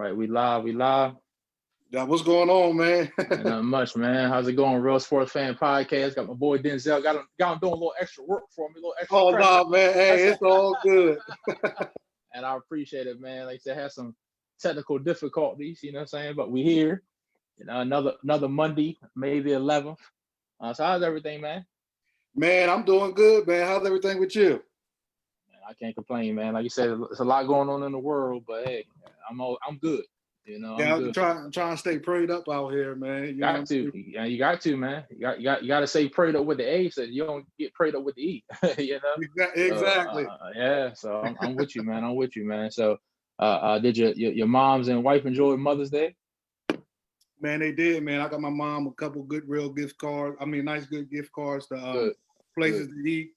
right. We live. We live. Yeah, what's going on, man? Not much, man. How's it going? Real Sports Fan Podcast. Got my boy Denzell. Got him doing a little extra work for me, a little extra. Oh no, man. Hey, it's all good. And I appreciate it, man. Like I said, had some technical difficulties, you know what I'm saying? But we here. You know, another Monday, May the 11th. So how's everything, man? Man, I'm doing good, man. How's everything with you? Man, I can't complain, man. Like you said, there's a lot going on in the world, but hey, I'm good. You know, Yeah, I'm good. I'm trying to stay prayed up out here, man. You got to, man. You got to say prayed up with the A, so you don't get prayed up with the E. You know, exactly. Yeah, so I'm with you, man. I'm with you, man. So, did your moms and wife enjoy Mother's Day? Man, they did, man. I got my mom a couple good, real gift cards. I mean, nice, good gift cards to places to eat.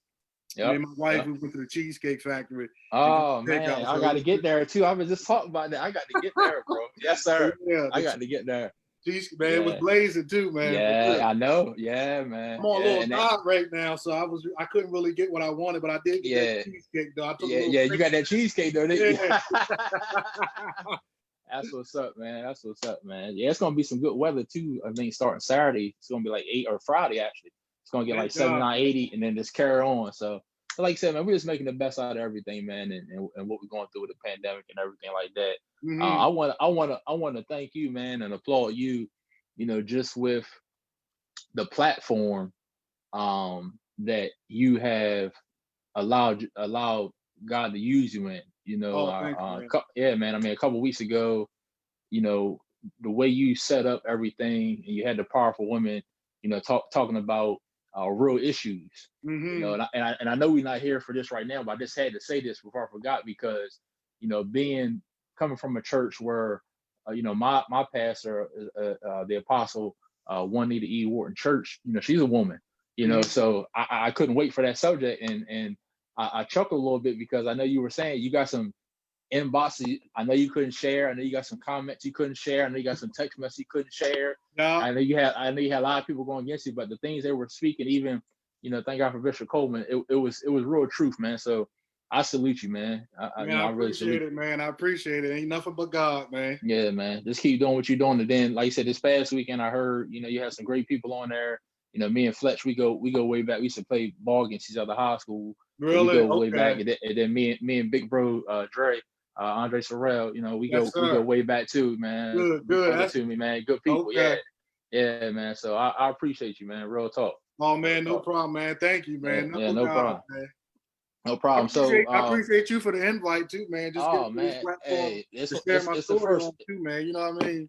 Yep. And then my wife, we went to the Cheesecake Factory. Oh, man, I got to get there, too. I was just talking about that. I got to get there, bro. Yes, sir. Yeah, I got to get there. Man, it was blazing, too, man. Yeah, I know. Yeah, man. I'm on a little diet right now, so I couldn't really get what I wanted, but I did get that cheesecake, though. You got that cheesecake, though, didn't you? That's what's up, man. That's what's up, man. Yeah, it's gonna be some good weather too. I think starting Saturday, it's gonna be like 8 or Friday actually. It's gonna get like 79, 80, and then just carry on. So, like I said, man, we're just making the best out of everything, man, and what we're going through with the pandemic and everything like that. Mm-hmm. I want to thank you, man, and applaud you. You know, just with the platform that you have allowed God to use you in. You know, yeah, man. I mean, a couple of weeks ago, you know, the way you set up everything, and you had the powerful women, you know, talking about real issues. Mm-hmm. You know, and I know we're not here for this right now, but I just had to say this before I forgot because, you know, coming from a church where, you know, my pastor, the apostle, Juanita E. Wharton Church, you know, she's a woman. You know, so I couldn't wait for that subject, and I chuckled a little bit because I know you were saying you got some inboxes I know you couldn't share. I know you got some comments you couldn't share. I know you got some text messages you couldn't share. Yeah. I know you had a lot of people going against you, but the things they were speaking, even, you know, thank God for Bishop Coleman, it was real truth, man. So I salute you, man. I really appreciate it, man. I appreciate it. Ain't nothing but God, man. Yeah, man. Just keep doing what you're doing. And then, like you said, this past weekend, I heard, you know, you had some great people on there. You know, me and Fletch, we go way back. We used to play ball against each other high school. Really? We go way back. And then me and big bro Dre, Andre Sorrell, you know, we go way back too, man. Good. That's to me, man. Good people. Okay. Yeah, man. So I appreciate you, man. Real talk. Oh man, no problem, man. Thank you, man. Yeah, no problem. Man. No problem. I appreciate you for the invite too, man. Just man. Hey, it's the first too, man. You know what I mean?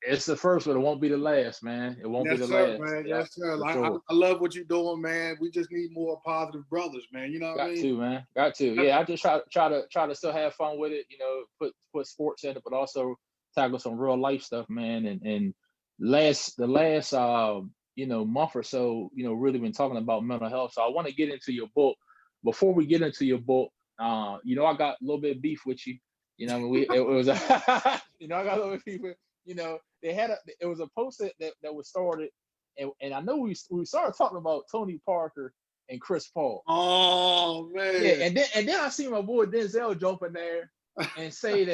It's the first, but it won't be the last, man. It won't be the last. Man. Yes, sir. Sure. I love what you're doing, man. We just need more positive brothers, man. You know what I mean? Got to, man. Got to. Yeah, I just try to still have fun with it. You know, put sports in it, but also tackle some real life stuff, man. And the last you know, month or so, you know, really been talking about mental health. So I want to get into your book. Before we get into your book, you know, I got a little bit of beef with you. You know, it was you know, I got a little bit of beef with. You know, it was a post that was started, and I know we started talking about Tony Parker and Chris Paul. Oh man! Yeah, and then I see my boy Denzell jump in there and say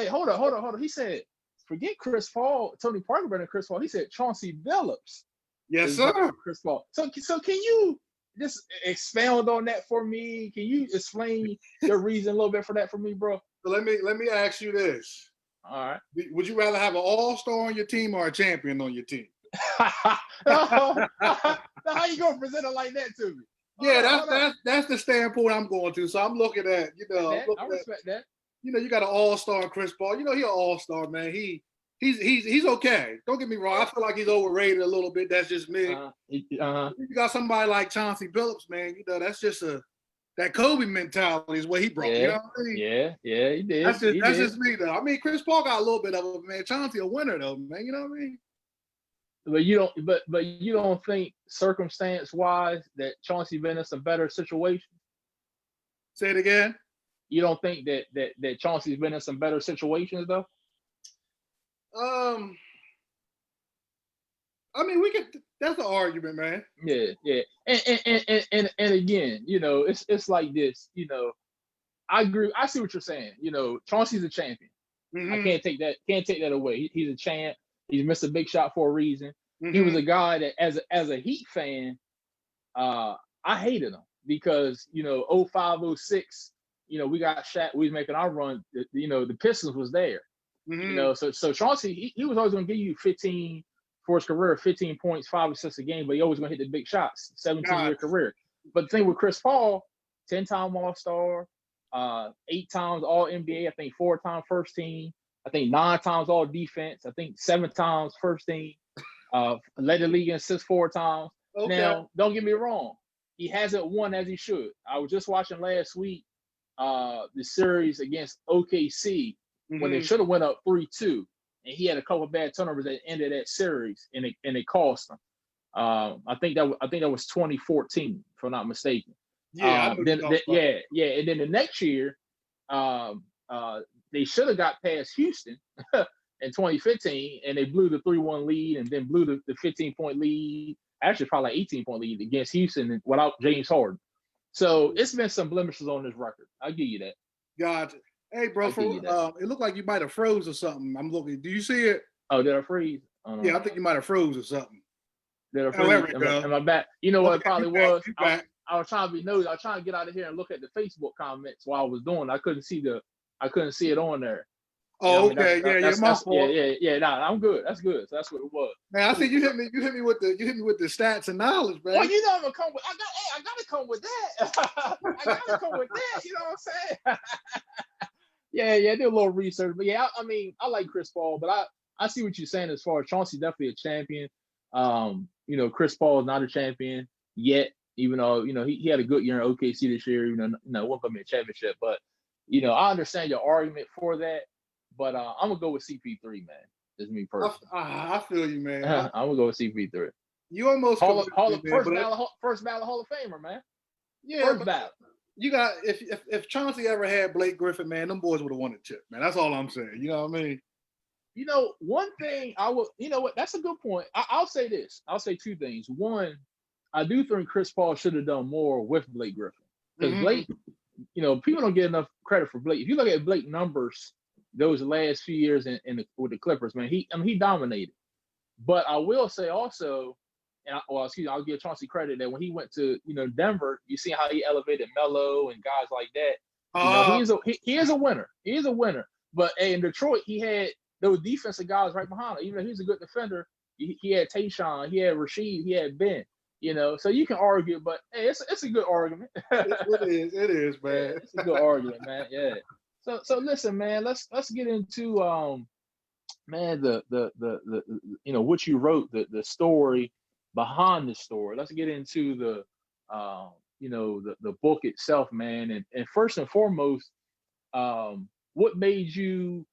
hold on. He said, forget Chris Paul, Tony Parker better than Chris Paul. He said Chauncey Billups. Yes, sir. Chris Paul. So can you just expound on that for me? Can you explain your reason a little bit for that for me, bro? So let me ask you this. All right. Would you rather have an all-star on your team or a champion on your team? How you gonna present it like that to me? Yeah, that's the standpoint I'm going to. So I'm looking at, you know, I respect that. You know, you got an all-star Chris Paul. You know, he's an all-star, man. He's okay. Don't get me wrong. I feel like he's overrated a little bit. That's just me. You got somebody like Chauncey Billups, man. You know, that's just that Kobe mentality is what he brought. Yeah, you know what I mean? Yeah, he did. That's just me, though. I mean, Chris Paul got a little bit of it, man. Chauncey a winner, though, man. You know what I mean? But you don't think circumstance-wise that Chauncey been in some better situations? Say it again. You don't think that Chauncey's been in some better situations, though? I mean, that's an argument, man. Yeah. And again, you know, it's like this, you know, I agree. I see what you're saying. You know, Chauncey's a champion. I can't take that away. He's a champ. He's missed a big shot for a reason. He was a guy that, as a Heat fan, I hated him because 05, 06, we got Shaq. We was making our run. The Pistons was there. So Chauncey, he was always going to give you 15 for his career, 15 points, 5 assists a game, but he always going to hit the big shots. 17-year career. But the thing with Chris Paul, 10-time All-Star, 8 times All NBA. I think 4 times first team. I think 9 times All Defense. I think 7 times first team. Led the league in assists 4 times. Okay. Now, don't get me wrong. He hasn't won as he should. I was just watching last week the series against OKC when they should have went up 3-2, and he had a couple of bad turnovers at the end of that series, and it cost him. I think that was 2014, if I'm not mistaken. Yeah. And then the next year, they should have got past Houston in 2015, and they blew the 3-1 lead, and then blew the 15-point lead. Actually, probably like 18-point lead against Houston without James Harden. So it's been some blemishes on this record. I'll give you that. Gotcha. Hey, bro, it looked like you might have froze or something. I'm looking. Do you see it? Oh, did I freeze? Yeah, I think you might have froze or something. Did I freeze? Am I back? You know what it probably was? I was trying to be nosy. I was trying to get out of here and look at the Facebook comments while I was doing it. I couldn't see it on there. Oh, okay. My fault. Yeah. Nah, I'm good. That's good. So that's what it was. Man, I think you hit me with the stats and knowledge, man. Well, I'm gonna come with. I gotta come with that. I gotta come with that. You know what I'm saying? Yeah. Did a little research, but yeah, I mean, I like Chris Paul, but I see what you're saying as far as Chauncey definitely a champion. Chris Paul is not a champion yet, even though he had a good year in OKC this year. Won't come in a championship, but I understand your argument for that. But I'm gonna go with CP3, man. That's me personally. I feel you, man. I'm gonna go with CP3. You almost first ballot Hall of Famer, man. Yeah, first ballot. You got if Chauncey ever had Blake Griffin, man, them boys would have won the chip, man. That's all I'm saying. You know what I mean? One thing I will. You know what? That's a good point. I'll say this. I'll say 2 things. One, I do think Chris Paul should have done more with Blake Griffin because Blake. People don't get enough credit for Blake. If you look at Blake numbers those last few years with the Clippers, man, he dominated. But I will say also, I'll give Chauncey credit that when he went to Denver, you see how he elevated Melo and guys like that. He is a winner. He is a winner. But in Detroit, he had those defensive guys right behind him. Even though he's a good defender, he had Tayshaun, he had Rasheed, he had Ben. So you can argue, but hey, it's a good argument. It is, man. Yeah, it's a good argument, man. Yeah. So listen, man. Let's get into man the what you wrote, the story behind the story. Let's get into the the book itself, man. And first and foremost, what made you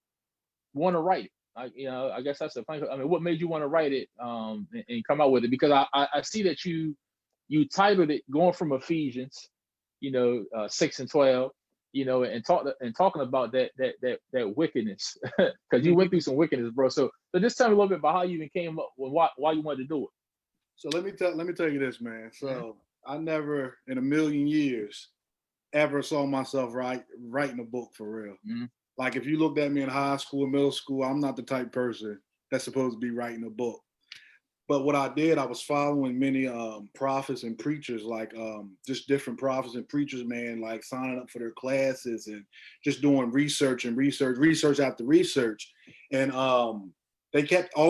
want to write it? I guess that's the thing. I mean, what made you want to write it and come out with it? Because I see that you titled it "Going from Ephesians," 6 and 12. And talking about that wickedness, because you went through some wickedness, bro. So just tell me a little bit about how you even came up with why you wanted to do it. So let me tell you this, man. So I never in a million years ever saw myself writing a book for real. Like if you looked at me in high school, middle school, I'm not the type person that's supposed to be writing a book. But what I did, I was following many prophets and preachers, like just different prophets and preachers, man, like signing up for their classes and just doing research after research. And all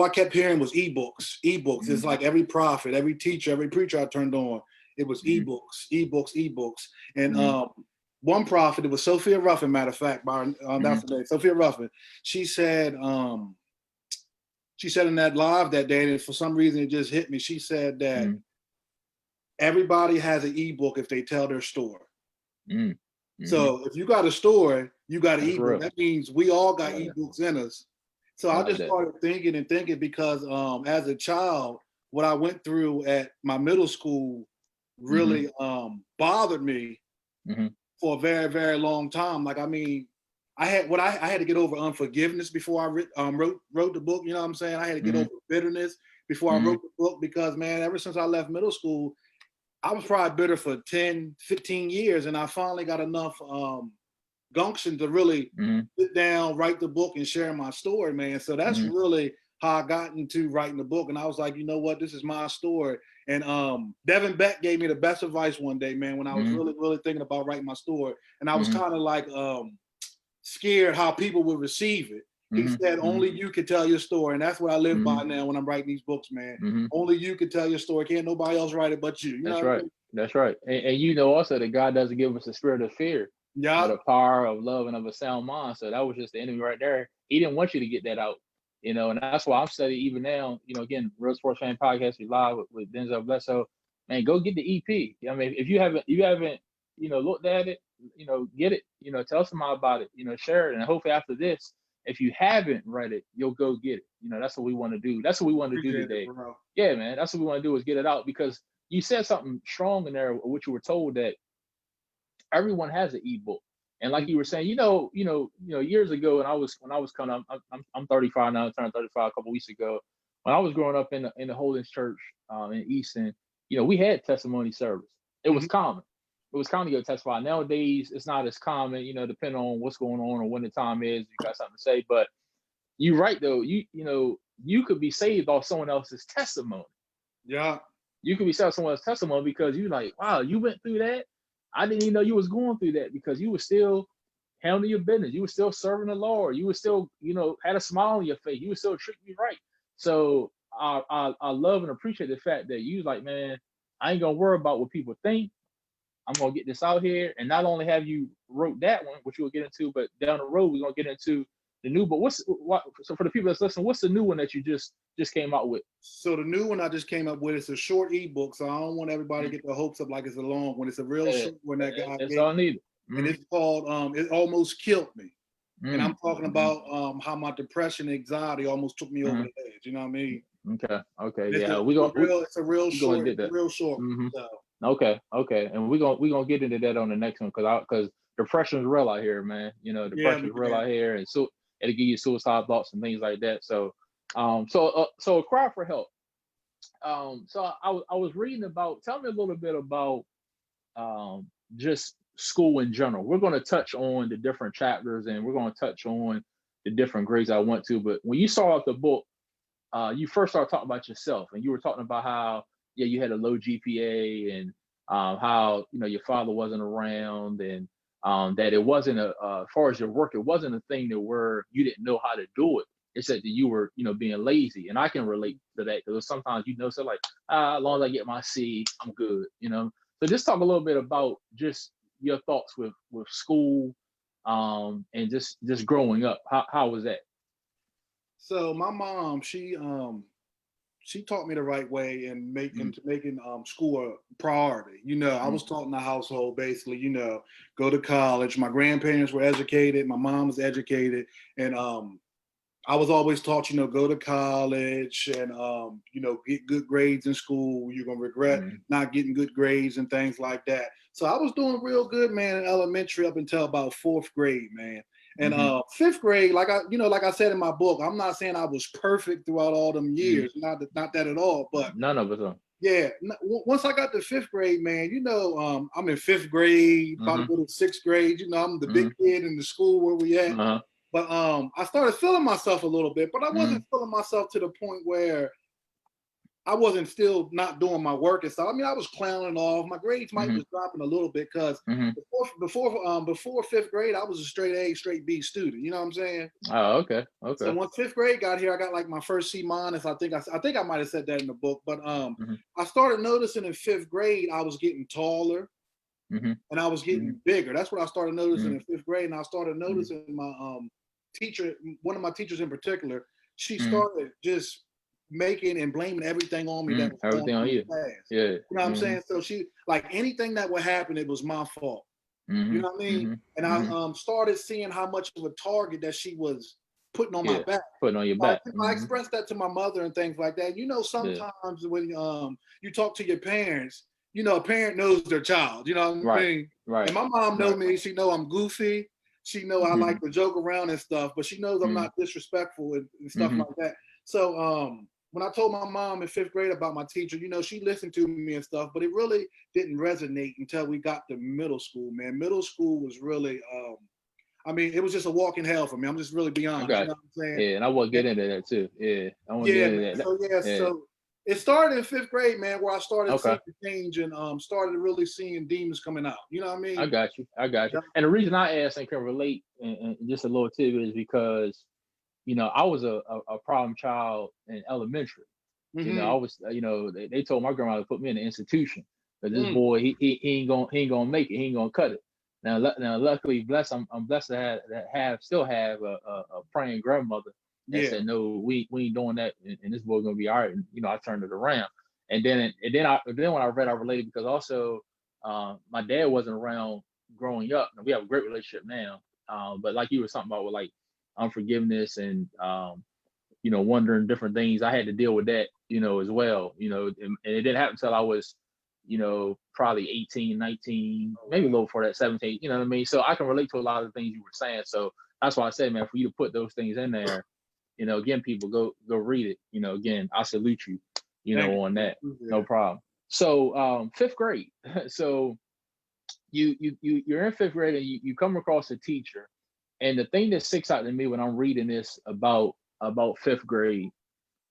I kept hearing was ebooks. It's like every prophet, every teacher, every preacher I turned on, it was ebooks. And one prophet, it was Sophia Ruffin, matter of fact, that's the name, Sophia Ruffin. She said in that live that day, and for some reason it just hit me. She said that everybody has an ebook if they tell their story. So if you got a story, you got an ebook. Real. That means we all got ebooks in us. So I just started thinking because as a child, what I went through at my middle school really bothered me for a very, very long time. Like, I mean, I had to get over unforgiveness before I wrote the book. You know what I'm saying? I had to get over bitterness before I wrote the book because, man, ever since I left middle school, I was probably bitter for 10, 15 years. And I finally got enough gumption to really sit down, write the book, and share my story, man. So that's really how I got into writing the book. And I was like, you know what, this is my story. And Devin Beck gave me the best advice one day, man, when I was really, really thinking about writing my story. And I was kind of like scared how people would receive it. He said, only you can tell your story. And that's what I live by now when I'm writing these books, man. Only you can tell your story. Can't nobody else write it but you. That's right. I mean? That's right. And you know also that God doesn't give us a spirit of fear, but a power of love and of a sound mind. So that was just the enemy right there. He didn't want you to get that out, you know, and that's why I'm studying even now, you know, again, Real Sports Fan Podcast, we live with Denzell Blesso. Man, go get the EP. I mean, if you haven't, you know, looked at it, you know, get it, you know, tell somebody about it, you know, share it. And hopefully after this, if you haven't read it, you'll go get it. You know, that's what we want to do. That's what we want to do today. Yeah, man, that's what we want to do is get it out, because you said something strong in there, which you were told that everyone has an ebook. And like you were saying, you know, years ago, and when I was kind of, I'm 35 now, I turned 35 a couple weeks ago. When I was growing up in the Holin's Church in Easton, you know, we had testimony service. It was common. It was common to go testify. Nowadays, it's not as common, you know, depending on what's going on or when the time is. You got something to say, but you're right though. You know, you could be saved off someone else's testimony. Yeah. You could be saved off someone else's testimony because you're like, wow, you went through that. I didn't even know you was going through that, because you were still handling your business. You were still serving the Lord. You were still, you know, had a smile on your face. You were still treating me right. So I love and appreciate the fact that you was like, man, I ain't gonna worry about what people think. I'm gonna get this out here. And not only have you wrote that one, which we'll get into, but down the road we're gonna get into the new. But so for the people that's listening, what's the new one that you just came out with? So the new one I just came up with is a short ebook. So I don't want everybody to get their hopes up like it's a long one. It's a real short one that guy That's all I need. And it's called It Almost Killed Me. And I'm talking about how my depression and anxiety almost took me over the edge. You know what I mean? Okay. It's Yeah, it's a real short. So. Okay, and we're gonna get into that on the next one, because depression is real out here, man. You know, depression is real out here, and so it'll give you suicide thoughts and things like that. So, so a cry for help. So I was reading about. Tell me a little bit about just school in general. We're going to touch on the different chapters, and we're going to touch on the different grades I went to. But when you saw out the book, you first started talking about yourself, and you were talking about how you had a low GPA, and how your father wasn't around, and that it wasn't as far as your work, it wasn't a thing that where you didn't know how to do it. It's that you were being lazy, and I can relate to that, because sometimes so like as long as I get my C, I'm good. So just talk a little bit about just your thoughts with school, and just growing up. How was that? So my mom, she taught me the right way and making school a priority. I was taught in the household basically, go to college. My grandparents were educated. My mom was educated. And I was always taught, go to college and, get good grades in school. You're going to regret not getting good grades and things like that. So I was doing real good, man, in elementary up until about 4th grade, man. And 5th grade, like I said in my book, I'm not saying I was perfect throughout all them years, not that at all, but none of us are. Yeah, once I got to 5th grade, man, I'm in 5th grade, about to go to 6th grade. I'm the big kid in the school where we at. But I started feeling myself a little bit, but I wasn't feeling myself to the point where I wasn't still not doing my work and stuff. I mean, I was clowning off. My grades might was dropping a little bit because before 5th grade, I was a straight A, straight B student. You know what I'm saying? Oh, okay. So once 5th grade got here, I got like my first C-. I think I might have said that in the book, but I started noticing in 5th grade I was getting taller and I was getting bigger. That's what I started noticing in 5th grade, and I started noticing my teacher, one of my teachers in particular, she started just making and blaming everything on me that was everything on you. Class. Yeah. You know what I'm saying? So she, like, anything that would happen, it was my fault. You know what I mean? And I started seeing how much of a target that she was putting on my back. Putting on your back. I expressed that to my mother and things like that. Sometimes when you talk to your parents, a parent knows their child. You know what I mean? Right. And my mom knows me. She know I'm goofy. She know I like to joke around and stuff, but she knows I'm not disrespectful and stuff like that. So when I told my mom in 5th grade about my teacher, she listened to me and stuff, but it really didn't resonate until we got to middle school, man. Middle school was really I mean, it was just a walk in hell for me. I'm just really be honest. You know what I'm saying? Yeah, and I want to get into that too. Yeah, I want to get into that. So it started in 5th grade, man, where I started seeing the change and started really seeing demons coming out. You know what I mean? I got you. And the reason I asked and can relate and just a little tidbit is because, I was a problem child in elementary. I was, they told my grandma to put me in an institution, but this boy, he ain't gonna make it. He ain't gonna cut it. Now, luckily, I'm blessed to still have a praying grandmother that said, no, we ain't doing that, and this boy's gonna be all right. And I turned it around. And then when I read, I related because also my dad wasn't around growing up. And we have a great relationship now, but like you were talking about with like unforgiveness and wondering different things, I had to deal with that, as well. And it didn't happen until I was probably 18, 19, maybe a little before that, 17, you know what I mean? So I can relate to a lot of the things you were saying. So that's why I said, man, for you to put those things in there, again, people go read it. Again, I salute you, on that. No problem. So 5th grade. So you're in 5th grade and you come across a teacher. And the thing that sticks out to me when I'm reading this about 5th grade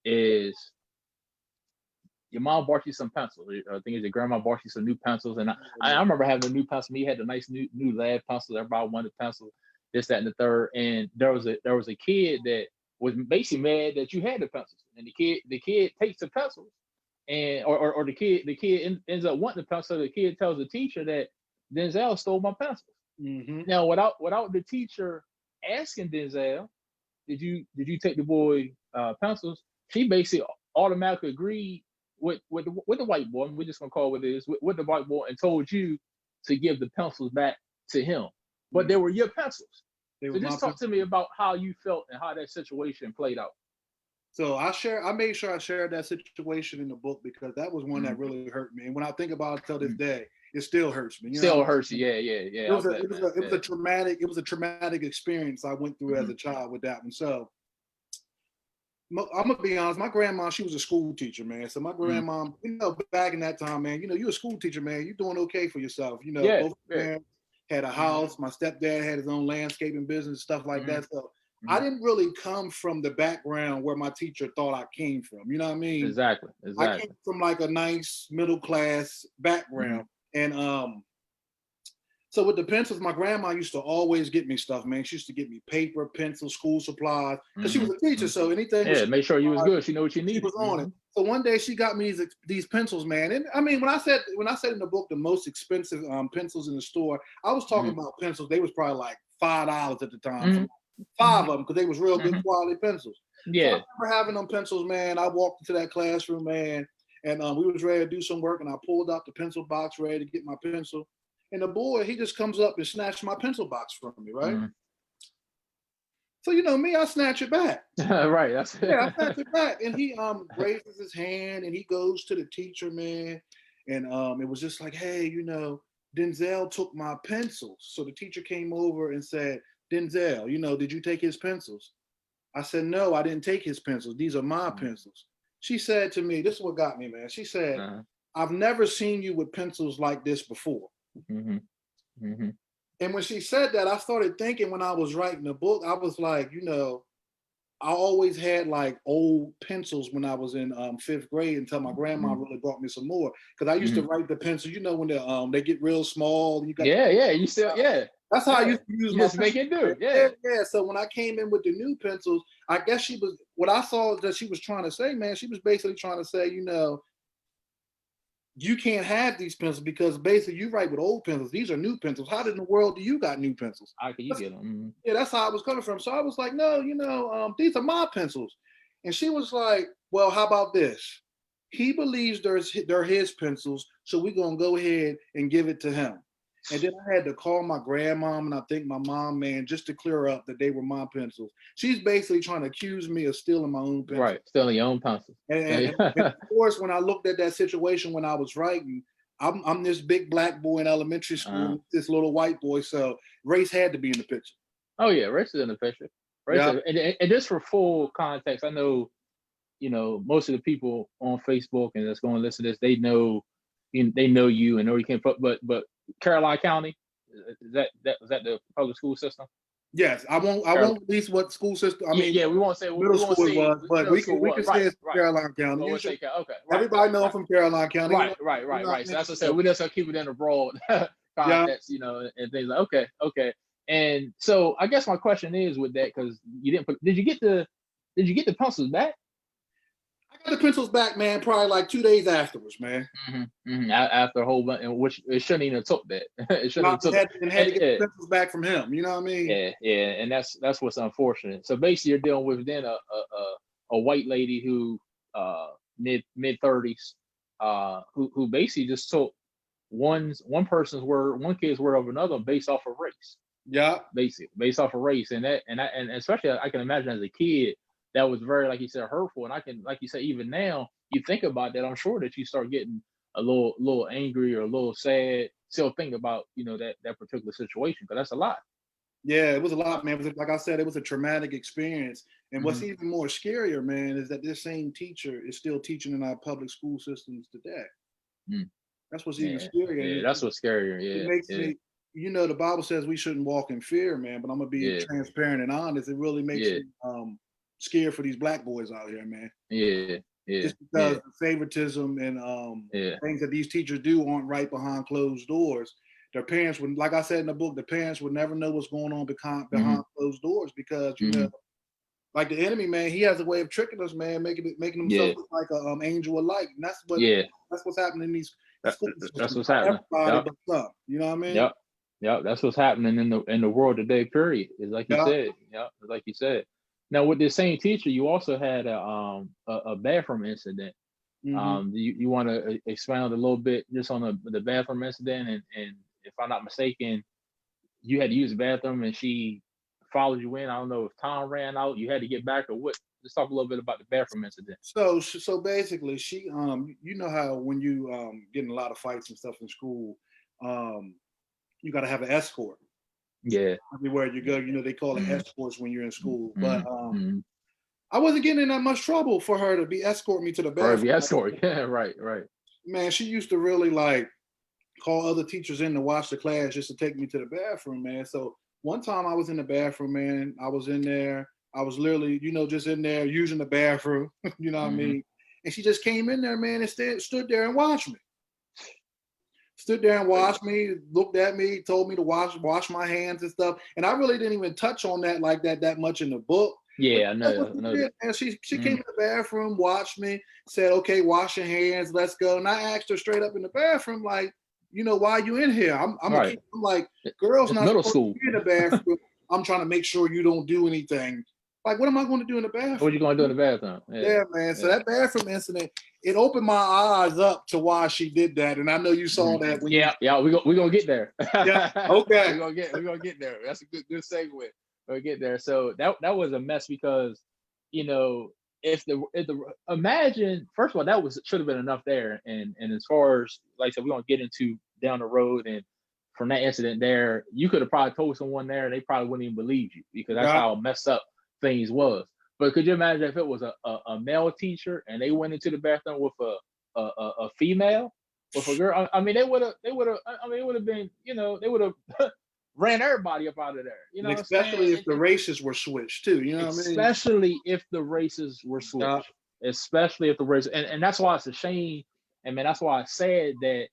is your mom bought you some pencils. I think your grandma bought you some new pencils. And I remember having a new pencil. Me had the nice new lab pencils. Everybody wanted pencils, this, that, and the third. And there was a kid that was basically mad that you had the pencils. And the kid takes the pencils, and or the kid ends up wanting the pencil. So the kid tells the teacher that Denzell stole my pencils. Now, without the teacher asking Denzell, did you take the boy pencils? She basically automatically agreed with the white boy. We're just gonna call it what it is, with the white boy, and told you to give the pencils back to him. But they were your pencils. So just talk to me about how you felt and how that situation played out. So I made sure I shared that situation in the book because that was one that really hurt me. And when I think about it till this day, it still hurts me. Still hurts you. Yeah. It was a traumatic experience I went through as a child with that one. So I'm gonna be honest, my grandma, she was a school teacher, man. So my grandma, back in that time, man, you're a school teacher, man. You're doing okay for yourself. Both parents had a house. My stepdad had his own landscaping business, stuff like that. So I didn't really come from the background where my teacher thought I came from. You know what I mean? Exactly. I came from like a nice middle class background. And so with the pencils, my grandma used to always get me stuff, man. She used to get me paper, pencils, school supplies, because she was a teacher. So anything. Yeah, make sure you was good. She know what you needed. She was on it. So one day she got me these pencils, man. And I mean, when I said in the book the most expensive pencils in the store, I was talking about pencils. They was probably like $5 at the time. 5 of them, because they was real good quality pencils. Yeah. So I remember having them pencils, man. I walked into that classroom, man, and we was ready to do some work, and I pulled out the pencil box ready to get my pencil. And the boy, he just comes up and snatched my pencil box from me, right? So me, I snatch it back. Right. I snatch it back. And he raises his hand and he goes to the teacher, man. And it was just like, hey, Denzell took my pencils. So the teacher came over and said, Denzell, did you take his pencils? I said, no, I didn't take his pencils. These are my pencils. She said to me, this is what got me, man. She said, I've never seen you with pencils like this before. And when she said that, I started thinking when I was writing the book, I was like, I always had like old pencils when I was in 5th grade until my grandma really brought me some more. Because I used to write the pencils, when they get real small. And you got you still, That's how I used to use you my just make it do. Yeah. So when I came in with the new pencils, I guess what I saw that she was trying to say, man, she was basically trying to say, you can't have these pencils because basically you write with old pencils. These are new pencils. How in the world do you got new pencils? How can you get them? Yeah, that's how I was coming from. So I was like, no, these are my pencils. And she was like, well, how about this? He believes they're his pencils, so we're going to go ahead and give it to him. And then I had to call my grandmom and I think my mom, man, just to clear up that they were my pencils. She's basically trying to accuse me of stealing my own pencils. Right, stealing your own pencils. And of course, when I looked at that situation when I was writing, I'm this big black boy in elementary school, this little white boy, so race had to be in the picture. Oh yeah, race is in the picture. And just for full context, I know, most of the people on Facebook and that's going to listen to this, they know you and know you came from, but Caroline County, was that the public school system? Yes, I won't release what school system. I mean, yeah, we won't say middle school it was, but middle school we was. can say Right, it's right. Caroline County. Well, You we'll should, say okay, everybody know I'm from Caroline County. Right, You know what I So mean? that's what I said. We just keep it in a broad Yeah. context, and things like okay. And so I guess my question is with that, because you didn't put. Did you get the pencils back? I got the pencils back, man. Probably like 2 days afterwards, man. After a whole bunch, which it shouldn't even have took that. It shouldn't have took. Had to get the pencils back from him. You know what I mean? Yeah, and that's what's unfortunate. So basically, you're dealing with then a white lady who mid 30s, who basically just took one person's word, one kid's word of another based off of race. Yeah, Basically based off of race, and especially I can imagine as a kid that was very, like you said, hurtful. And I can, like you said, even now you think about that, I'm sure that you start getting a little angry or a little sad still thinking about that particular situation, because that's a lot. Yeah, it was a lot, man. It was, like I said, it was a traumatic experience. And what's even more scarier, man, is that this same teacher is still teaching in our public school systems today. Mm. That's what's even scarier. Yeah, that's what's scarier. Yeah, it makes me, the Bible says we shouldn't walk in fear, man. But I'm gonna be transparent and honest. It really makes me scared for these black boys out here, man. Yeah. Just because the favoritism and things that these teachers do aren't right behind closed doors. Their parents would, like I said in the book, the parents would never know what's going on behind closed doors, because like the enemy, man, he has a way of tricking us, man, making himself look like an angel of light, and that's what's happening in these schools. That's what's happening. Everybody but some, you know what I mean? Yep. That's what's happening in the world today. Period. Is like you said. Yep. Like you said. Now with this same teacher, you also had a bathroom incident. You want to expound a little bit just on the bathroom incident, and if I'm not mistaken, you had to use the bathroom and she followed you in. I don't know if time ran out, you had to get back, or what. Just talk a little bit about the bathroom incident. So basically, she you know how when you get in a lot of fights and stuff in school, you got to have an escort. Yeah. Everywhere you go, they call it escorts when you're in school. But I wasn't getting in that much trouble for her to be escorting me to the bathroom. Escort. Yeah, right. Man, she used to really like call other teachers in to watch the class just to take me to the bathroom, man. So one time I was in the bathroom, man. I was in there. I was literally, just in there using the bathroom. You know what I mean? And she just came in there, man, and stood there and watched me. Stood there and watched me, looked at me, told me to wash my hands and stuff. And I really didn't even touch on that like that much in the book. Yeah, I know. And she came in the bathroom, watched me, said, "Okay, wash your hands, let's go." And I asked her straight up in the bathroom, like, why are you in here? I'm like, girls not middle supposed school. to be in the bathroom. I'm trying to make sure you don't do anything. Like, what am I going to do in the bathroom? What are you going to do in the bathroom? Yeah, man. So that bathroom incident, it opened my eyes up to why she did that, and I know you saw that. When we're gonna get there. Yeah, okay. we're gonna get there. That's a good segue. We'll get there. So that was a mess, because if the imagine, first of all, that should have been enough there, and as far as, like I said, we're gonna get into down the road, and from that incident there, you could have probably told someone there and they probably wouldn't even believe you, because that's how messed up things was. But could you imagine if it was a male teacher and they went into the bathroom with a female, with a girl? I mean, they would have. I mean, it would have been. They would have ran everybody up out of there. Especially if the races were switched too. You know what I mean? Especially if the races were switched. Especially if the races, and that's why it's a shame. And man, that's why I said that.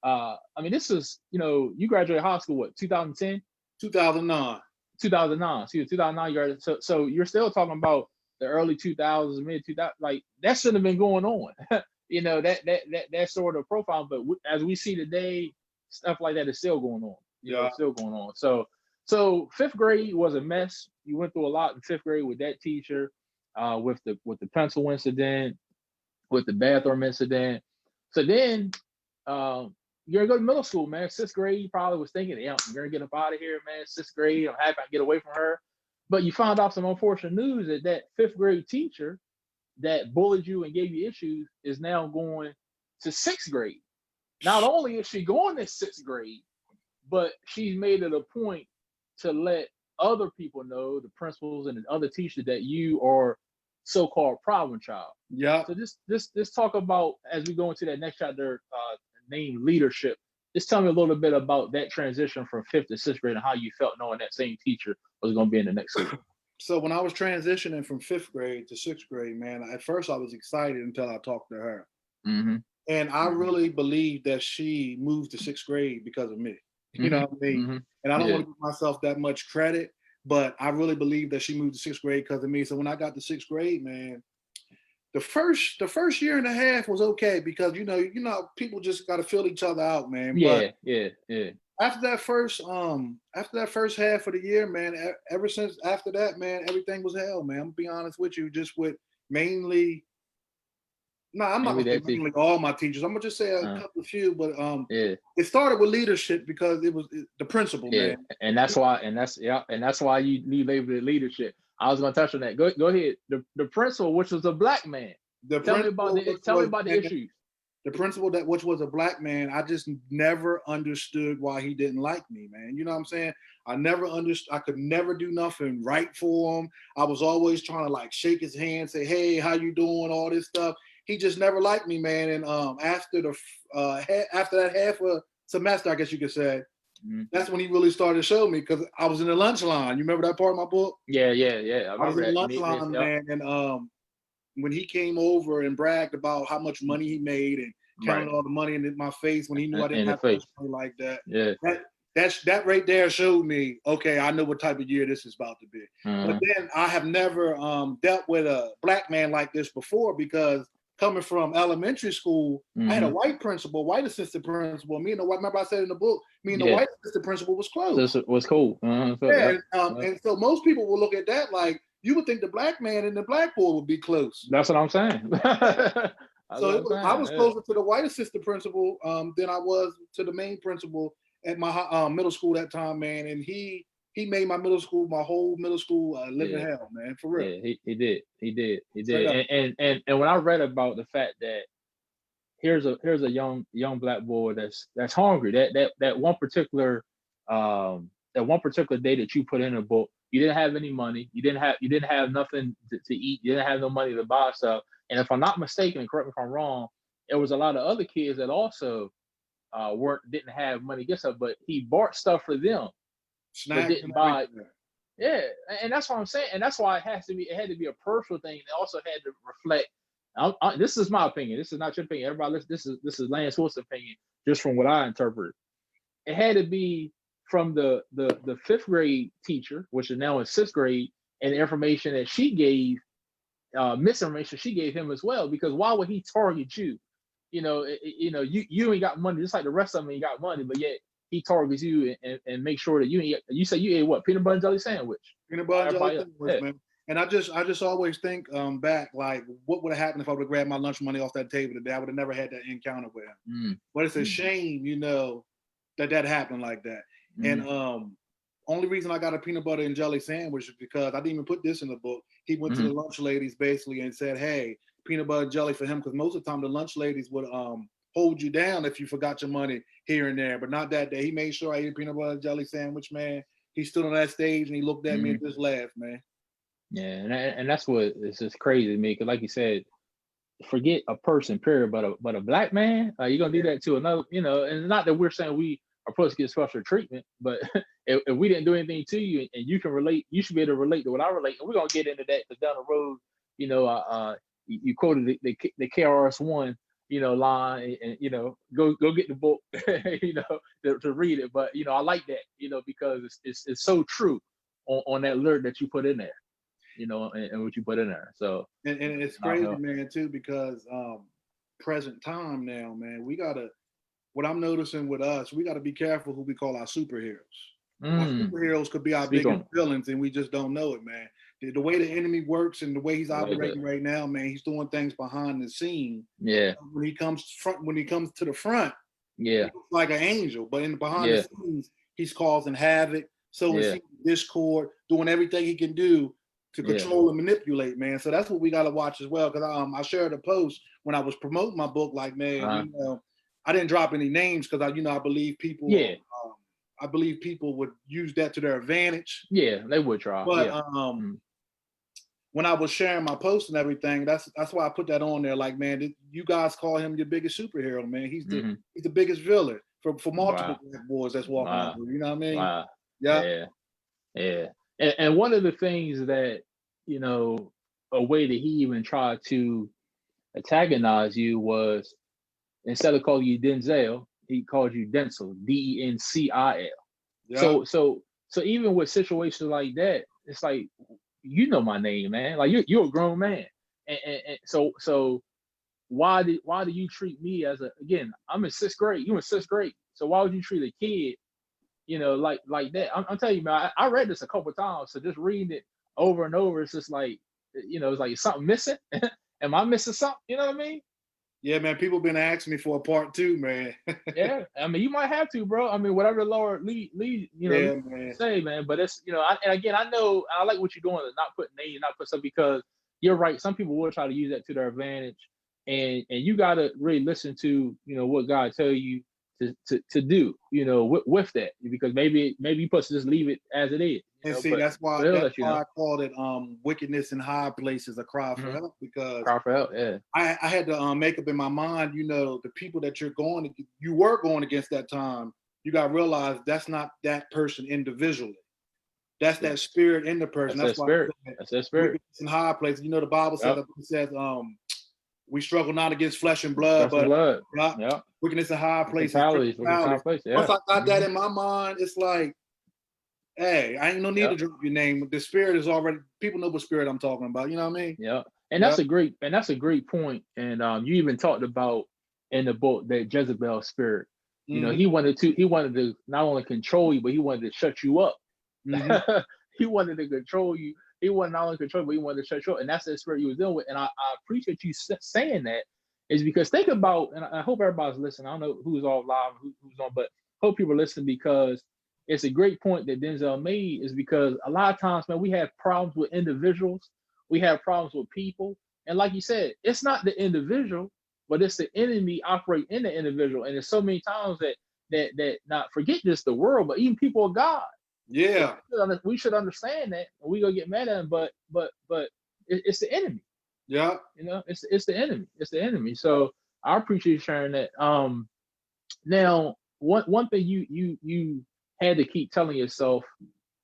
I mean, this is, you graduated high school, what, 2010? 2009. 2009. See, 2009, you graduated. So you're still talking about the early 2000s, mid 2000s. Like, that shouldn't have been going on. That sort of profile. But as we see today, stuff like that is still going on. It's still going on. So fifth grade was a mess. You went through a lot in fifth grade with that teacher, with the pencil incident, with the bathroom incident. So then, you're gonna go to middle school, man. Sixth grade, you probably was thinking, I'm gonna get up out of here, man. Sixth grade, I'm happy I can get away from her. But you found out some unfortunate news that fifth grade teacher that bullied you and gave you issues is now going to sixth grade. Not only is she going to sixth grade, but she's made it a point to let other people know, the principals and the other teachers, that you are so-called problem child. Yeah. So this talk about, as we go into that next chapter, named leadership. just tell me a little bit about that transition from 5th to 6th grade and how you felt knowing that same teacher was going to be in the next school. So when I was transitioning from 5th grade to 6th grade, man, at first I was excited until I talked to her. Mm-hmm. And I really believe that she moved to 6th grade because of me. You know what I mean? Mm-hmm. And I don't want to give myself that much credit, but I really believe that she moved to 6th grade because of me. So when I got to 6th grade, man, the first year and a half was okay because you know people just got to fill each other out, man. But Yeah. after that first half of the year, man, ever since after that, man, everything was hell, man. I'm gonna be honest with you, just with mainly. No, I'm not gonna say mainly all my teachers. I'm gonna just say a couple of few, but it started with leadership because it was the principal, man. And that's why you labeled it leadership. I was gonna touch on that. Go ahead. The principal, which was a black man. Tell me about the issues. The principal which was a black man, I just never understood why he didn't like me, man. You know what I'm saying? I never understood. I could never do nothing right for him. I was always trying to like shake his hand, say, "Hey, how you doing?" All this stuff. He just never liked me, man. And after that half a semester, I guess you could say, that's when he really started to show me because I was in the lunch line. You remember that part of my book? Yeah. I was in the lunch line, man, and when he came over and bragged about how much money he made and counted all the money in my face when he knew I didn't have much money like that. Yeah. That right there showed me, okay, I know what type of year this is about to be. But then I have never dealt with a black man like this before because coming from elementary school, I had a white principal, white assistant principal. Remember I said in the book, me and the white assistant principal was close. This was cool. And so most people will look at that like, you would think the black man and the black boy would be close. That's what I'm saying. I was closer to the white assistant principal than I was to the main principal at my middle school that time, man. And he made my whole middle school living hell, man, for real. Yeah, he did. And when I read about the fact that here's a young black boy that's hungry. That one particular day that you put in a book, you didn't have any money, you didn't have nothing to eat, you didn't have no money to buy stuff. And if I'm not mistaken, and correct me if I'm wrong, there was a lot of other kids that also didn't have money to get stuff, but he bought stuff for them. Snacks didn't buy. Yeah, and that's what I'm saying, and that's why it had to be a personal thing. It also had to reflect. This is my opinion. This is not your opinion. Everybody, this is Lance Wilson's opinion, just from what I interpret. It had to be from the 5th grade teacher, which is now in 6th grade, and the information that she gave, misinformation she gave him as well. Because why would he target you? You ain't got money, just like the rest of them ain't got money, but yet he targets you and make sure that you say you ate what? Peanut butter and jelly sandwich. Peanut butter and jelly sandwich, man. And I just always think back, like, what would have happened if I would have grabbed my lunch money off that table today? I would have never had that encounter with him. But it's a shame, that happened like that. And only reason I got a peanut butter and jelly sandwich is because I didn't even put this in the book. He went to the lunch ladies basically and said, "Hey, peanut butter and jelly for him," because most of the time the lunch ladies would hold you down if you forgot your money here and there, but not that day. He made sure I ate a peanut butter and jelly sandwich, man. He stood on that stage and he looked at me and just laughed, man. Yeah, and that's what it's just crazy to me, because like you said, forget a person, period, but a black man, you're gonna do that to another, and not that we're saying we are supposed to get special treatment, but if we didn't do anything to you and you can relate, you should be able to relate to what I relate. And we're gonna get into that because down the road, you quoted the KRS-One, line, and go get the book, to read it. But I like that, because it's so true on that lyric that you put in there, and what you put in there. So and it's crazy, man, too, because present time now, man, what I'm noticing with us, we got to be careful who we call our superheroes. Our superheroes could be our biggest villains, and we just don't know it, man. The way the enemy works and the way he's operating right now, man, he's doing things behind the scene. Yeah. When he comes to the front, yeah, he's like an angel. But behind the scenes, he's causing havoc, sowing discord, doing everything he can do to control and manipulate, man. So that's what we got to watch as well. Because I shared a post when I was promoting my book, like, man, I didn't drop any names because I believe people. Yeah. I believe people would use that to their advantage. Yeah, they would try. But when I was sharing my post and everything, that's why I put that on there. Like, man, you guys call him your biggest superhero, man. He's the biggest villain for multiple black boys that's walking out. You know what I mean? Wow. Yeah. And one of the things that, you know, a way that he even tried to antagonize you was, instead of calling you Denzell, he called you Denzell, Dencil. Yeah. So even with situations like that, it's like, you know my name, man. Like you're a grown man, and so why do you treat me as again? I'm in sixth grade. You in sixth grade. So why would you treat a kid, you know, like that? I'm telling you, man. I read this a couple of times, so just reading it over and over, it's just like, you know, it's like something missing. Am I missing something? You know what I mean? Yeah, man. People been asking me for a part 2, man. Yeah, I mean, you might have to, bro. I mean, whatever the Lord lead, you know, man. say, man. But it's, you know, and again, I know I like what you're doing, not putting names, not put stuff, because you're right. Some people will try to use that to their advantage, and you got to really listen to, you know, what God tell you to do, you know, with that, because maybe you're supposed to just leave it as it is. And know, see, that's why I called it wickedness in high places, a cry for help, because cry for help. Yeah, I had to make up in my mind, you know, the people that you were going against that time. You got to realize that's not that person individually. That's that spirit in the person. That's why spirit. That's that spirit. Wickedness in high places. You know, the Bible says, we struggle not against flesh and blood, but wickedness in high places. Once I got that in my mind, it's like, hey, I ain't no need to drop your name. The spirit is already, people know what spirit I'm talking about. You know what I mean? Yeah. And that's a great point. And you even talked about in the book that Jezebel spirit. You know, he wanted to not only control you, but he wanted to shut you up. He wanted to control you. He wanted not only control, but he wanted to shut you up. And that's the spirit he was dealing with. And I appreciate you saying that, is because think about, and I hope everybody's listening. I don't know who's all live, who's on, but hope people listen, because it's a great point that Denzell made, is because a lot of times, man, we have problems with individuals. We have problems with people. And like you said, it's not the individual, but it's the enemy operating in the individual. And there's so many times that not forget just the world, but even people of God. Yeah. We should understand that, and we gonna get mad at them, but it's the enemy. Yeah. You know, it's the enemy. It's the enemy. So I appreciate you sharing that. Now one thing you had to keep telling yourself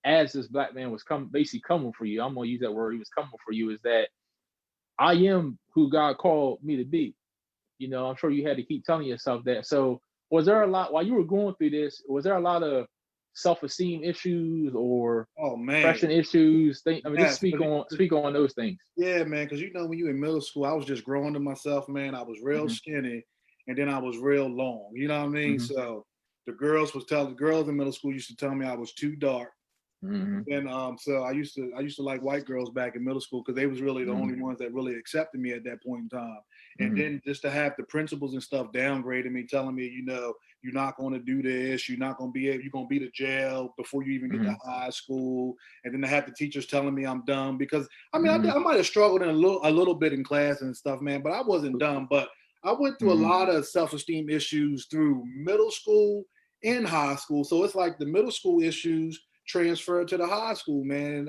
as this black man was basically coming for you, I'm gonna use that word, he was coming for you, is that I am who God called me to be. You know, I'm sure you had to keep telling yourself that. So was there a lot, while you were going through this, was there a lot of self-esteem issues or depression issues? Just speak on those things. Yeah, man, because you know, when you in middle school, I was just growing to myself, man. I was real skinny, and then I was real long. You know what I mean? So the girls in middle school used to tell me I was too dark. And so I used to like white girls back in middle school, because they was really the only ones that really accepted me at that point in time. And then just to have the principals and stuff downgrading me, telling me, you know, you're not going to do this, you're going to be to jail before you even get to high school. And then to have the teachers telling me I'm dumb, because I mean, I might have struggled a little bit in class and stuff, man, but I wasn't dumb. But I went through a lot of self-esteem issues through middle school and high school. So it's like the middle school issues transferred to the high school, man.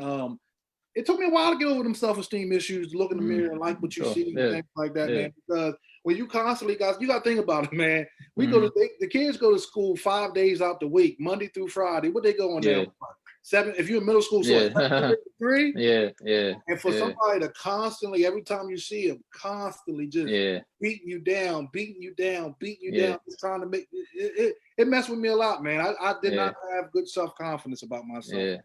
It took me a while to get over them self-esteem issues, look in the mirror and like what you see and things like that, man. Because when you constantly, guys, you got to think about it, man. We the kids go to school 5 days out the week, Monday through Friday. What they going there? 7, if you're in middle school, so 3. And for somebody to constantly, every time you see them, constantly just beating you down, just trying to make it messed with me a lot, man. I did not have good self-confidence about myself.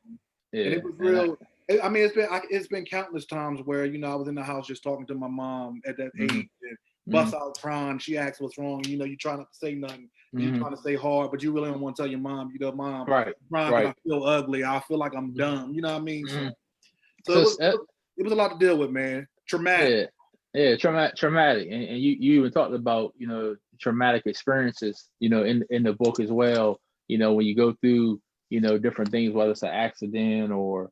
And it was real. I mean, it's been countless times where, you know, I was in the house just talking to my mom at that age, and bust out crying. She asked what's wrong. You know, you try not to say nothing. You're trying to stay hard, but you really don't want to tell your mom. You know, mom, right. I feel ugly. I feel like I'm dumb. You know what I mean? So it was a lot to deal with, man. Traumatic. Traumatic. And you even talked about, you know, traumatic experiences, you know, in the book as well. You know, when you go through, you know, different things, whether it's an accident or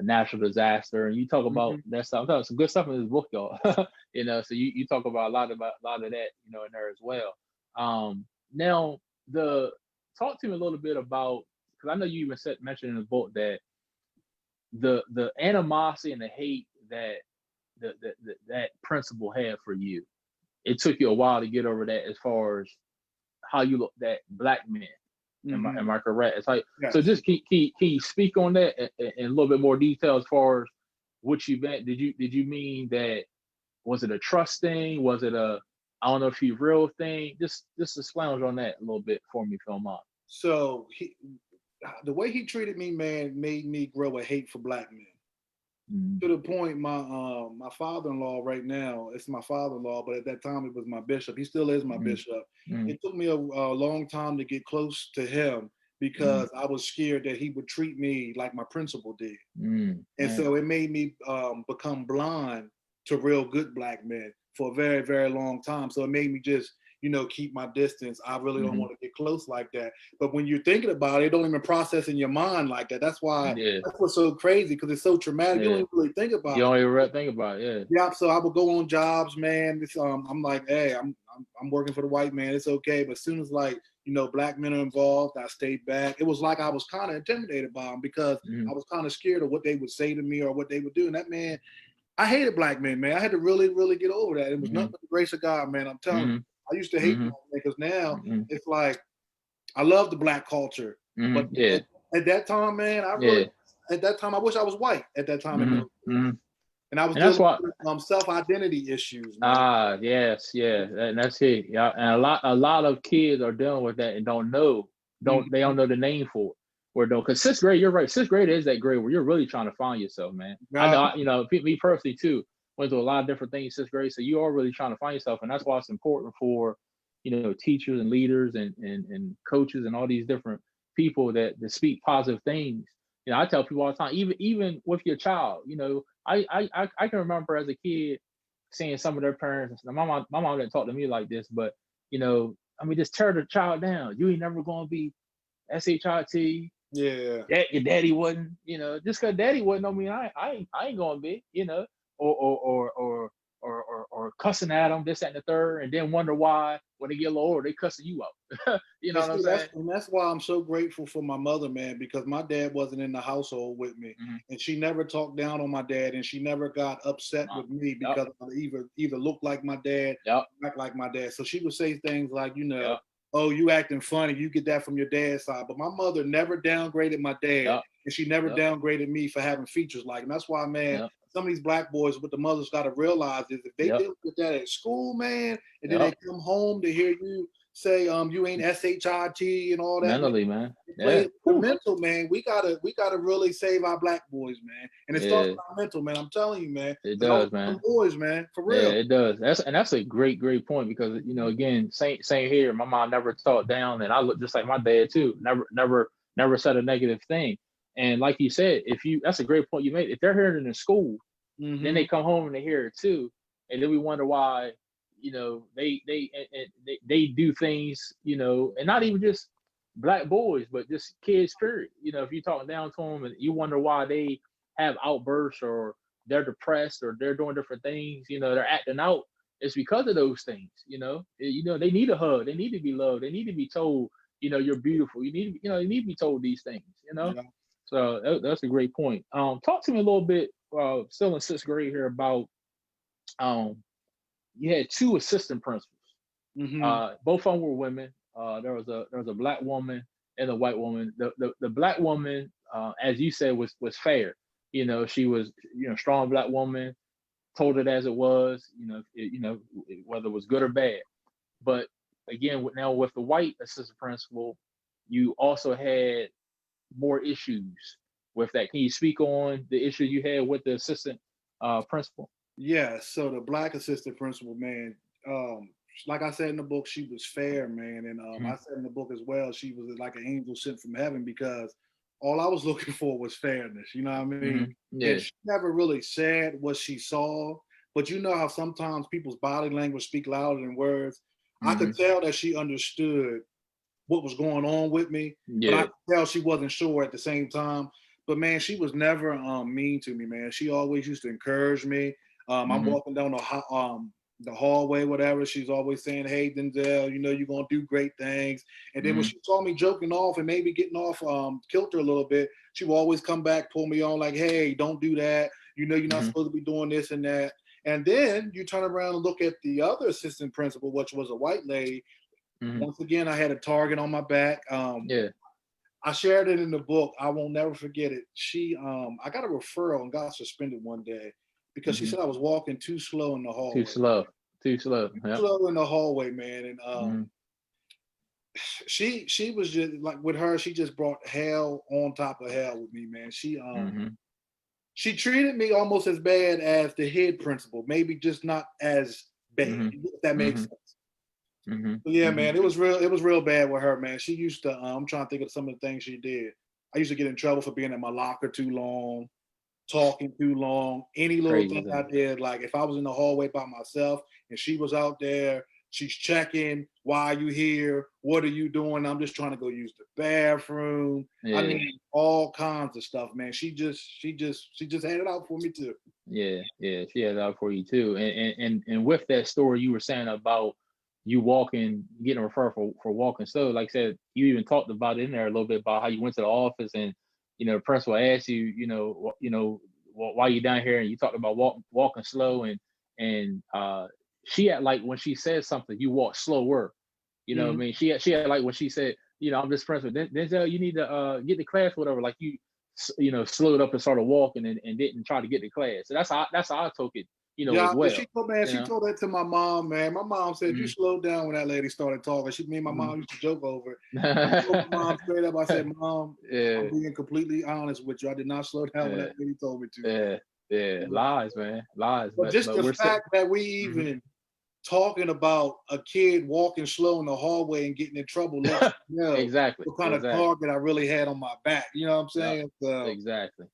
natural disaster, and you talk about that stuff. I'm talking some good stuff in this book, y'all. You know, so you talk about a lot of that, you know, in there as well. Now, talk to me a little bit about, because I know you even mentioned in the book that the animosity and the hate that that principal had for you, it took you a while to get over that, as far as how you look at black men. Am I correct? It's like, yes. So just can you speak on that in a little bit more detail as far as what you meant? Did you mean that, was it a trust thing? Was it a, I don't know if you real thing? Just expound on that a little bit for me, if you don't mind. So the way he treated me, man, made me grow a hate for black men. To the point, my father-in-law right now, it's my father-in-law, but at that time it was my bishop. He still is my bishop. It took me a long time to get close to him because I was scared that he would treat me like my principal did. And so it made me become blind to real good black men for a very, very long time. So it made me just, keep my distance. I really don't want to get close like that. But when you're thinking about it, it don't even process in your mind like that. That's why that's what's so crazy, because it's so traumatic. You don't even really think about it. You don't even think about it. Yeah. So I would go on jobs, man. I'm like, hey, I'm working for the white man. It's okay. But as soon as black men are involved, I stayed back. It was like I was kind of intimidated by them because I was kind of scared of what they would say to me or what they would do. And that, man, I hated black men, man. I had to really, really get over that. It was nothing but the grace of God, man. I'm telling you. I used to hate black men because now it's like I love the black culture. But at that time, man, at that time I wish I was white at that time. And I was dealing with self-identity issues, man. Yes, and that's it. Yeah, and a lot of kids are dealing with that and don't know the name for it. Or don't, because sixth grade, you're right. Sixth grade is that grade where you're really trying to find yourself, man. I know, me personally too, went through a lot of different things sixth grade, so you are really trying to find yourself, and that's why it's important for teachers and leaders and coaches and all these different people that speak positive things. I tell people all the time, even with your child, I can remember as a kid seeing some of their parents. My mom didn't talk to me like this, but just tear the child down. You ain't never gonna be SHIT. Yeah. Your daddy wasn't, just because daddy wasn't, don't mean I ain't gonna be, or cussing at them, this, that, and the third, and then wonder why when they get a little older, they cussing you out. You know what I'm saying? And that's why I'm so grateful for my mother, man, because my dad wasn't in the household with me, and she never talked down on my dad, and she never got upset with me because I either looked like my dad, act like my dad. So she would say things like, oh, you acting funny. You get that from your dad's side. But my mother never downgraded my dad, and she never downgraded me for having features like. And that's why, man, some of these black boys, what the mothers got to realize is if they deal with that at school, man, and then they come home to hear you say, you ain't SHIT and all that. Mentally, man. The mental, man. We gotta really save our black boys, man. And it starts with our mental, man. I'm telling you, man. It does, man. Boys, man, for real. Yeah, it does. That's a great point because again, same here. My mom never taught down, and I look just like my dad too. Never said a negative thing. And like you said, that's a great point you made. If they're hearing it in school, then they come home and they hear it too, and then we wonder why they do things, and not even just black boys, but just kids, period. If you're talking down to them and you wonder why they have outbursts or they're depressed or they're doing different things, they're acting out, it's because of those things. They need a hug, they need to be loved, they need to be told, you're beautiful. You need to be told these things, So that's a great point. Talk to me a little bit, still in sixth grade here, about you had two assistant principals. Both of them were women. There was a black woman and a white woman. The black woman, as you said, was fair. She was strong black woman, told it as it was. Whether it was good or bad. But again, now with the white assistant principal, you also had more issues with that. Can you speak on the issue you had with the assistant principal? Yeah, so the black assistant principal, man, like I said in the book, she was fair, man. And I said in the book as well, she was like an angel sent from heaven because all I was looking for was fairness. You know what I mean? Yeah. And she never really said what she saw, but you know how sometimes people's body language speak louder than words. I could tell that she understood what was going on with me, but I could tell she wasn't sure at the same time. But man, she was never mean to me, man. She always used to encourage me. I'm walking down the hallway, whatever. She's always saying, "Hey, Denzell, you're gonna do great things." And then when she saw me joking off and maybe getting off kilter a little bit, she would always come back, pull me on, like, "Hey, don't do that. You're not supposed to be doing this and that." And then you turn around and look at the other assistant principal, which was a white lady. Once again, I had a target on my back. Yeah. I shared it in the book. I won't never forget it. I got a referral and got suspended one day because she said I was walking too slow in the hallway. Too slow. Too slow. Too slow in the hallway, man. And she was just like, with her, she just brought hell on top of hell with me, man. She treated me almost as bad as the head principal, maybe just not as bad. If that makes sense. But yeah, man, it was real bad with her, man. She used to, I'm trying to think of some of the things she did. I used to get in trouble for being in my locker too long, talking too long, any little thing I did. Like if I was in the hallway by myself and she was out there, she's checking, why are you here? What are you doing? I'm just trying to go use the bathroom. Yeah. I mean, all kinds of stuff, man. She just had it out for me too. Yeah, she had it out for you too. And with that story you were saying about you getting a referral for walking slow, like I said, you even talked about it in there a little bit about how you went to the office and the principal asked you, why you down here, and you talked about walking slow, and she had, like, when she said something, you walk slower. You know what I mean? She had like when she said, I'm this principal, Denzell, you need to get to class, whatever. Like you slowed up and started walking and didn't try to get to class. So that's how I took it. As well. She told that to my mom, man. My mom said, you slowed down when that lady started talking. Me and my mom used to joke over it. I told my mom straight up, I said, Mom, I'm being completely honest with you. I did not slow down when that lady told me to. Yeah. Lies, man. Lies. But just the fact that we even talking about a kid walking slow in the hallway and getting in trouble, exactly. What kind of target I really had on my back. You know what I'm saying? Exactly.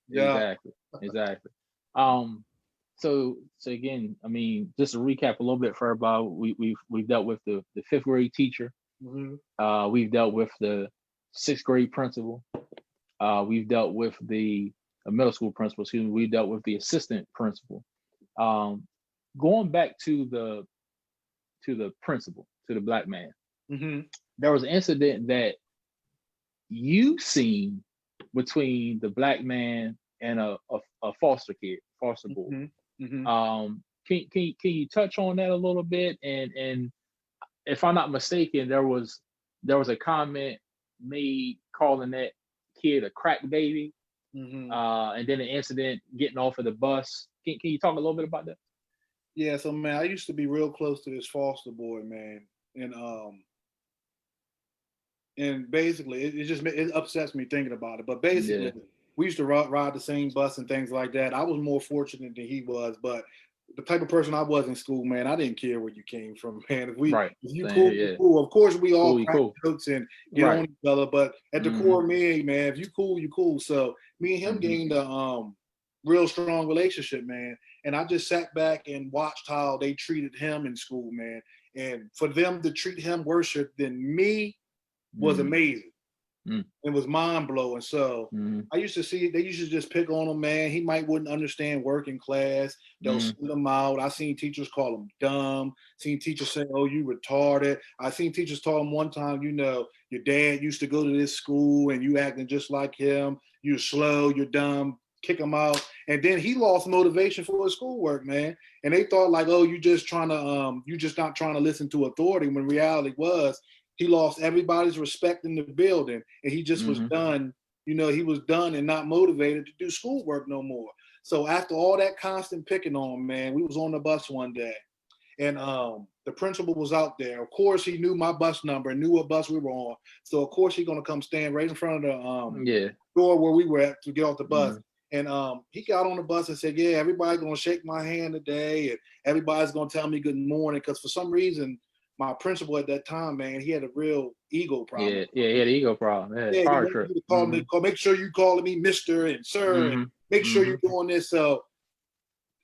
So again, I mean, just to recap a little bit for everybody, we've dealt with the 5th grade teacher. We've dealt with the 6th grade principal. We've dealt with the middle school principal. Excuse me. We dealt with the assistant principal. Going back to the principal, to the black man, there was an incident that you seen between the black man and a foster boy. Can you touch on that a little bit? And if I'm not mistaken, there was a comment made calling that kid a crack baby, and then an incident getting off of the bus. Can you talk a little bit about that? Yeah, so man, I used to be real close to this foster boy, man, and basically it upsets me thinking about it. But basically, we used to ride the same bus and things like that. I was more fortunate than he was, but the type of person I was in school, man, I didn't care where you came from, man. If you cool, you cool. Of course, we all crack jokes and get on each other, but at the core of me, man, if you cool, you cool. So me and him gained a real strong relationship, man. And I just sat back and watched how they treated him in school, man. And for them to treat him worse than me was amazing. It was mind blowing. So I used to see they used to just pick on him, man. He wouldn't understand work in class. They'll send him out. I seen teachers call him dumb. Seen teachers say, "Oh, you retarded." I seen teachers tell him one time, your dad used to go to this school and you acting just like him. You're slow. You're dumb. Kick him out. And then he lost motivation for his schoolwork, man. And they thought like, "Oh, you just not trying to listen to authority." When reality was, he lost everybody's respect in the building, and he just was done. He was done and not motivated to do schoolwork no more. So after all that constant picking on him, man, we was on the bus one day, and the principal was out there. Of course, he knew my bus number and knew what bus we were on. So of course, he's gonna come stand right in front of the door where we were at to get off the bus. And he got on the bus and said, "Yeah, everybody's gonna shake my hand today, and everybody's gonna tell me good morning." Because for some reason, my principal at that time, man, he had a real ego problem. Yeah, he had an ego problem. Make sure you calling me Mr. and Sir, and make sure you're doing this. So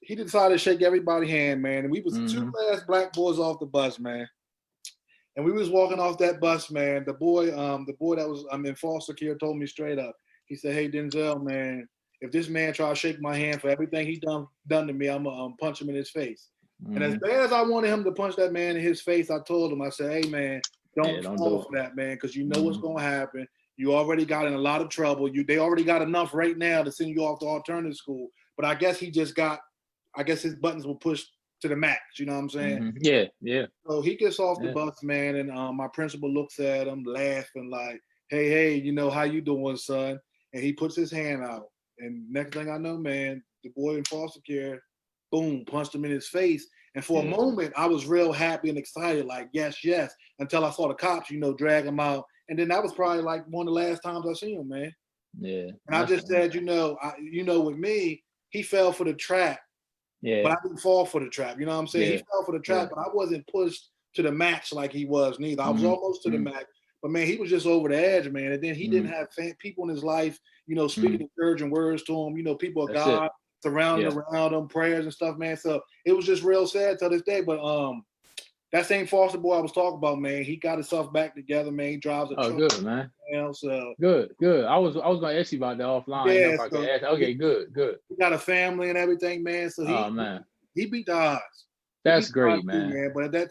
he decided to shake everybody's hand, man. And we was 2 last black boys off the bus, man. And we was walking off that bus, man. The boy that was in foster care told me straight up. He said, "Hey, Denzell, man, if this man try to shake my hand for everything he done to me, I'm gonna punch him in his face." And as bad as I wanted him to punch that man in his face, I told him, I said, "Hey, man, don't fall for that, man, because you know what's going to happen. You already got in a lot of trouble. They already got enough right now to send you off to alternative school." But I guess his buttons were pushed to the max. You know what I'm saying? Mm-hmm. Yeah, yeah. So he gets off the Yeah. bus, man, and my principal looks at him, laughing like, hey, you know, how you doing, son? And he puts his hand out. And next thing I know, man, the boy in foster care, boom, punched him in his face. And for a moment, I was real happy and excited, like, yes, yes, until I saw the cops, you know, drag him out. And then that was probably like one of the last times I seen him, man. Yeah. And I just said, you know, with me, he fell for the trap. Yeah. But I didn't fall for the trap. You know what I'm saying? Yeah. He fell for the trap, but I wasn't pushed to the max like he was neither. I was almost to the max. But, man, he was just over the edge, man. And then he didn't have people in his life, you know, speaking encouraging words to him, you know, people of God surrounding around him, prayers and stuff, man. So it was just real sad to this day. But that same foster boy I was talking about, man, he got himself back together, man. He drives a truck. Good, man. You know, so good. I was gonna ask you about that offline. Yeah, you know, if I could ask. Okay, good. He got a family and everything, man. So he beat the odds. That's great, man. Too, man. But at that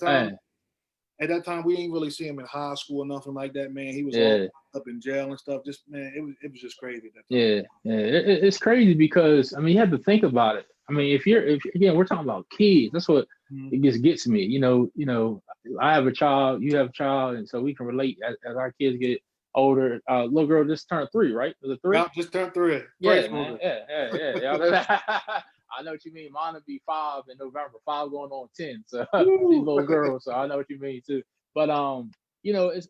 time, we didn't really see him in high school or nothing like that, man. He was all up in jail and stuff. Just, man, it was just crazy. At that time. It's crazy because, I mean, you have to think about it. I mean, if again, we're talking about kids, that's what it just gets me. You know, I have a child, you have a child, and so we can relate as our kids get older. Little girl just turned 3, right? Was it 3? Yeah, just turned 3. Yeah, man. Yeah. I know what you mean. Mine will be 5 in November. 5 going on 10. So she's a little girl, so I know what you mean too. But you know, it's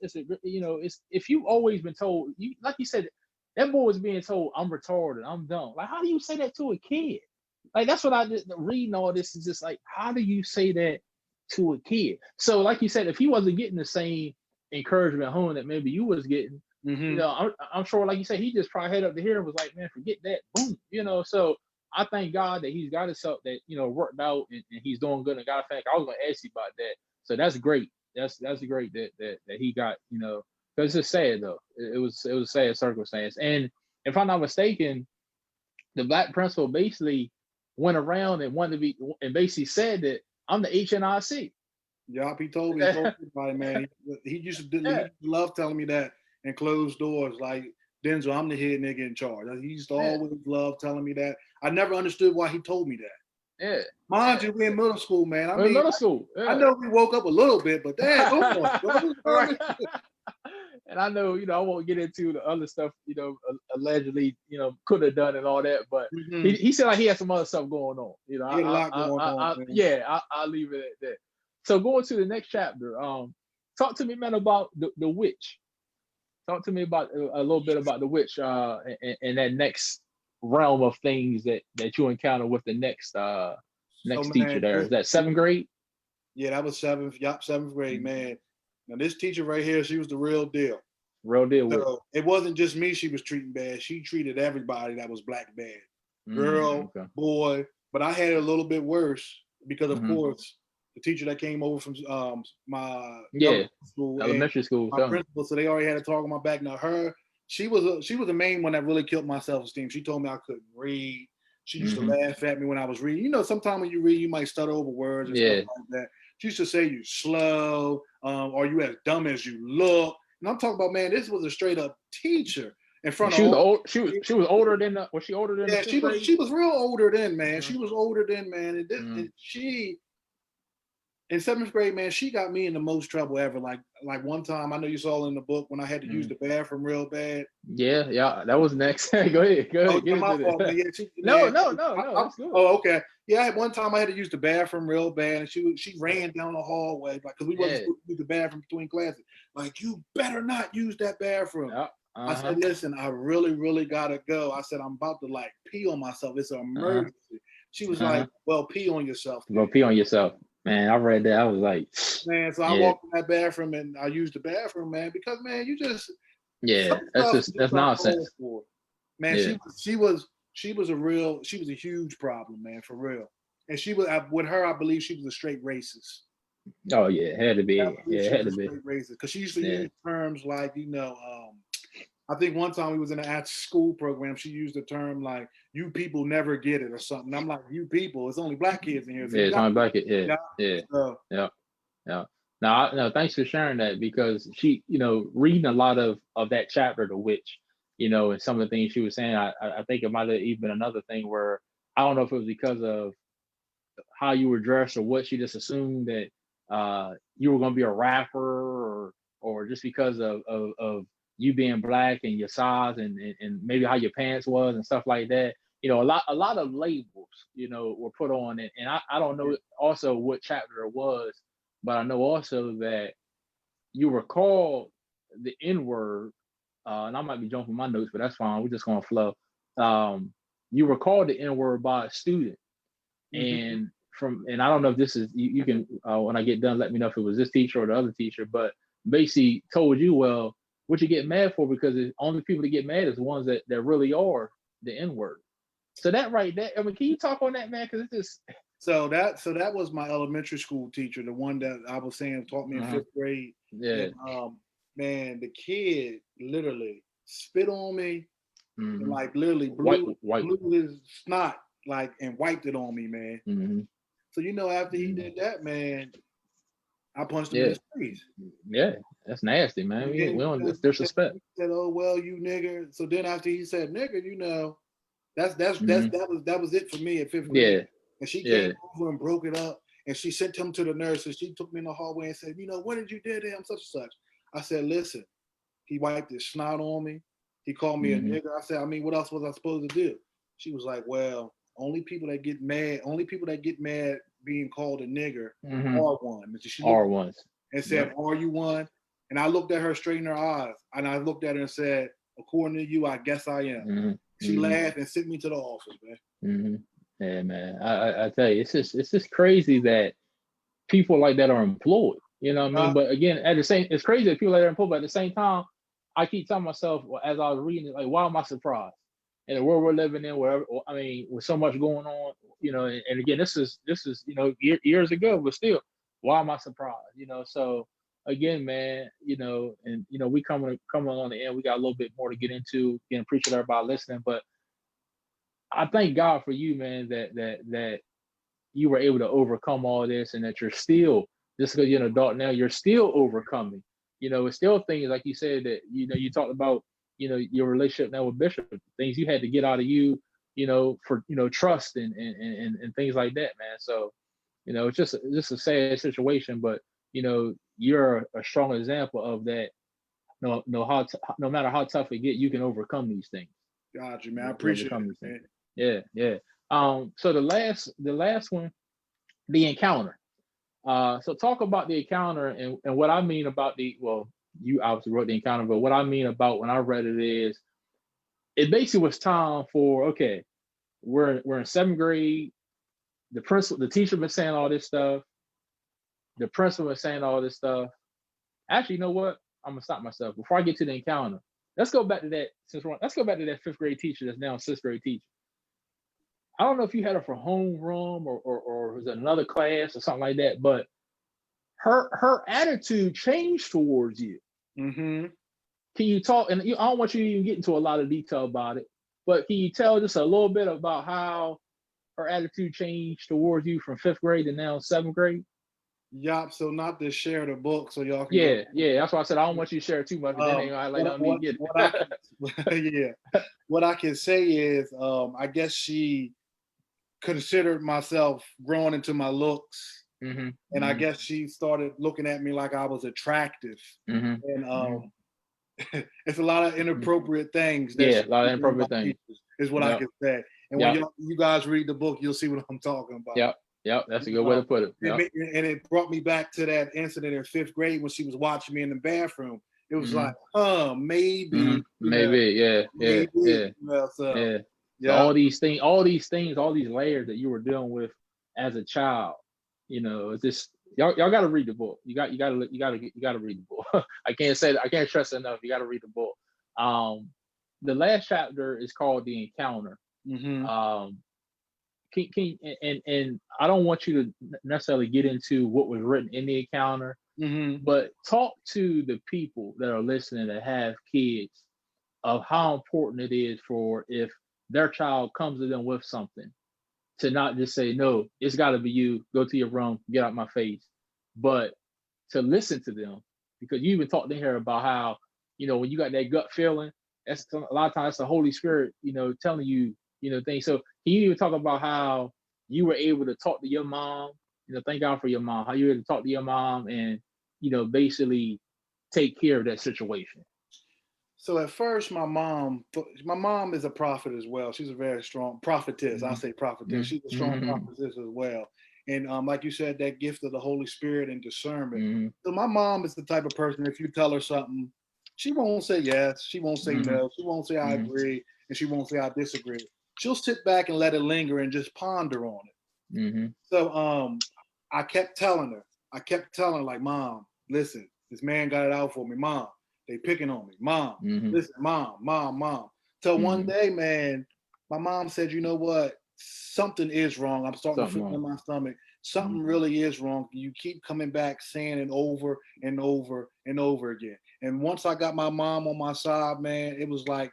if you've always been told, like you said, that boy was being told, I'm retarded, I'm dumb. Like, how do you say that to a kid? Like, that's what I did reading all this is just like, how do you say that to a kid? So, like you said, if he wasn't getting the same encouragement home that maybe you was getting, you know, I'm sure, like you said, he just probably head up to here and was like, man, forget that, boom, you know. So I thank God that he's got himself that, you know, worked out and he's doing good. And God, I was going to ask you about that. So that's great. That's great that he got, you know, because it's sad though. It was a sad circumstance. And if I'm not mistaken, the black principal basically went around and wanted to be, and basically said that I'm the HNIC. Yup, he told me everybody, man. He used to love telling me that in closed doors, like, Denzell, I'm the head nigga in charge. He used to always love telling me that. I never understood why he told me that. Yeah. Mind you, we in middle school, man. I mean, middle school. Yeah. I know we woke up a little bit, but damn, come on, right. And I know, you know, I won't get into the other stuff, you know, allegedly, you know, could have done and all that, but he said like he had some other stuff going on. You know, he had a lot going on. I'll leave it at that. So going to the next chapter, talk to me, man, about the witch. Talk to me about a little bit about the witch and that next realm of things that you encounter with the next teacher there. Is that 7th grade? Yeah, that was 7th grade, man. Now this teacher right here, she was the real deal. So it wasn't just me she was treating bad. She treated everybody that was black bad. Girl, boy. But I had it a little bit worse because, of course, the teacher that came over from my elementary school, my principal, so they already had a target on my back. Now she was the main one that really killed my self-esteem. She told me I couldn't read. She used to laugh at me when I was reading. You know, sometimes when you read, you might stutter over words and stuff like that. She used to say you slow, or you as dumb as you look. And I'm talking about, man, this was a straight up teacher in front of she was older than was she older than she was real older than, man. She was older than, man, and she in 7th grade, man, she got me in the most trouble ever. Like one time, I know you saw in the book when I had to use the bathroom real bad. Yeah, that was next. Go ahead. Oh, my fault, man. No, that's good. Oh, okay. Yeah, one time I had to use the bathroom real bad, and she ran down the hallway, like, because we wasn't supposed to use the bathroom between classes. Like, you better not use that bathroom. I said, listen, I really, really gotta go. I said, I'm about to like pee on myself. It's an emergency. She was like, well, pee on yourself. Well, pee on yourself. Man, I read that. I was like, man. So I walked in that bathroom and I used the bathroom, man, because, man, you just that's nonsense. Man, she was a huge problem, man, for real. And she was with her. I believe she was a straight racist. Oh yeah, it had to be. Yeah, it had to be. Racist, because she used to use terms like, you know, I think one time we was in an after-school program. She used the term like, "You people never get it" or something. I'm like, "You people? It's only black kids in here." So it's only black kids. Yeah. Now, thanks for sharing that, because she, you know, reading a lot of that chapter, The Witch, you know, and some of the things she was saying, I think it might have even been another thing where I don't know if it was because of how you were dressed or what, she just assumed that you were gonna be a rapper, or just because of you being black and your size, and maybe how your pants was and stuff like that. A lot of labels, were put on it. And I don't know also what chapter it was, but I know also that you were called the N-word, and I might be jumping my notes, but that's fine. We're just gonna flow. You were called the N-word by a student, and I don't know if this is you can when I get done, let me know if it was this teacher or the other teacher, but basically told you, well, what you get mad for, because the only people that get mad is the ones that really are the N-word. So that right there, I mean, can you talk on that, man? Because it's just so that was my elementary school teacher, the one that I was saying taught me in fifth grade. Yeah. And, man, the kid literally spit on me and like literally blew his snot like and wiped it on me, man. So after he did that, man, I punched him in his face. Yeah, that's nasty, man. We don't disrespect. He said, "Oh well, you nigger." So then after he said nigger, that was it for me at fifth grade. Yeah. And she came over and broke it up, and she sent him to the nurse, and she took me in the hallway and said, "What did you do to him? Such and such." I said, "Listen, he wiped his snot on me. He called me a nigger." I said, "I mean, what else was I supposed to do?" She was like, "Well, only people that get mad being called a nigger are one." And she are ones. And said, "Are you one?" And I looked at her straight in her eyes, and I looked at her and said, "According to you, I guess I am." She laughed and sent me to the office, man. Yeah, man. I tell you, it's just crazy that people like that are employed. You know what I mean? But again, it's crazy that people like that are employed. But at the same time, I keep telling myself as I was reading it, like, why am I surprised? In the world we're living in, with so much going on, and again, this is years ago, but still, why am I surprised? So again, man, we coming on the end. We got a little bit more to get into. Again, appreciate everybody listening, but I thank God for you, man, that you were able to overcome all this, and that you're still, just because you're an adult now, you're still overcoming. It's still things like you said that you talked about, your relationship now with Bishop, things you had to get out of you, for trust and things like that, man. So it's just a sad situation, but you're a strong example of that. No matter how tough it get, you can overcome these things. Got you, man. I appreciate it, man. Yeah. So the last one, the encounter. So talk about the encounter, and what I mean about you obviously wrote the encounter, but what I mean about when I read it is, it basically was time for, okay, we're in seventh grade. The teacher been saying all this stuff. The principal was saying all this stuff. Actually, you know what? I'm gonna stop myself before I get to the encounter. Let's go back to that. Let's go back to that fifth grade teacher that's now a sixth grade teacher. I don't know if you had her for homeroom or was it another class or something like that, but her attitude changed towards you. Can you talk? And I don't want you to even get into a lot of detail about it, but can you tell just a little bit about how her attitude changed towards you from fifth grade to now seventh grade? Yup. So not to share the book, so y'all can. Yeah. That's why I said I don't want you to share too much. What I can say is, I guess she considered myself growing into my looks, and I guess she started looking at me like I was attractive, and it's a lot of inappropriate things. A lot of inappropriate things is what I can say. And when you guys read the book, you'll see what I'm talking about. Yep, that's a good way to put it. And it brought me back to that incident in fifth grade when she was watching me in the bathroom. It was like, maybe. Maybe. So all these things, all these layers that you were dealing with as a child, it's just y'all got to read the book. You got to read the book. I can't stress it enough. You got to read the book. The last chapter is called The Encounter. And I don't want you to necessarily get into what was written in the encounter, but talk to the people that are listening that have kids of how important it is for, if their child comes to them with something, to not just say, no, it's got to be you, go to your room, get out my face, but to listen to them. Because you even talked in here about how, when you got that gut feeling, that's a lot of times the Holy Spirit, telling you, things. So can you even talk about how you were able to talk to your mom. Thank God for your mom. How you were able to talk to your mom and basically take care of that situation. So at first, my mom is a prophet as well. She's a very strong prophetess. I say prophetess. She's a strong prophetess as well. And like you said, that gift of the Holy Spirit and discernment. So my mom is the type of person, if you tell her something, she won't say yes. She won't say no. She won't say I agree. And she won't say I disagree. She'll sit back and let it linger and just ponder on it. So I kept telling her, like, Mom, listen, this man got it out for me. Mom, they picking on me. Mom, listen, mom. So one day, man, my mom said, you know what? Something is wrong. I'm starting to feel in my stomach. Something really is wrong. You keep coming back saying it over and over and over again. And once I got my mom on my side, man, it was like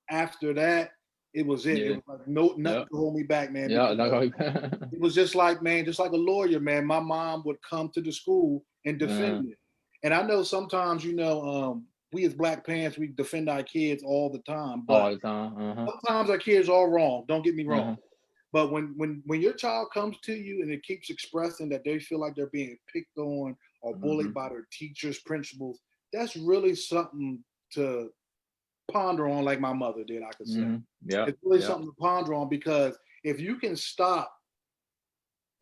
after that, it was it. It was like nothing to hold me back, man. It was just like, man, just like a lawyer, man. My mom would come to the school and defend it. And I know sometimes, we as Black parents, we defend our kids all the time. But all the time. Sometimes our kids are wrong. Don't get me wrong. But when your child comes to you and it keeps expressing that they feel like they're being picked on or bullied by their teachers, principals, that's really something to ponder on, like my mother did, I could say. It's really something to ponder on, because if you can stop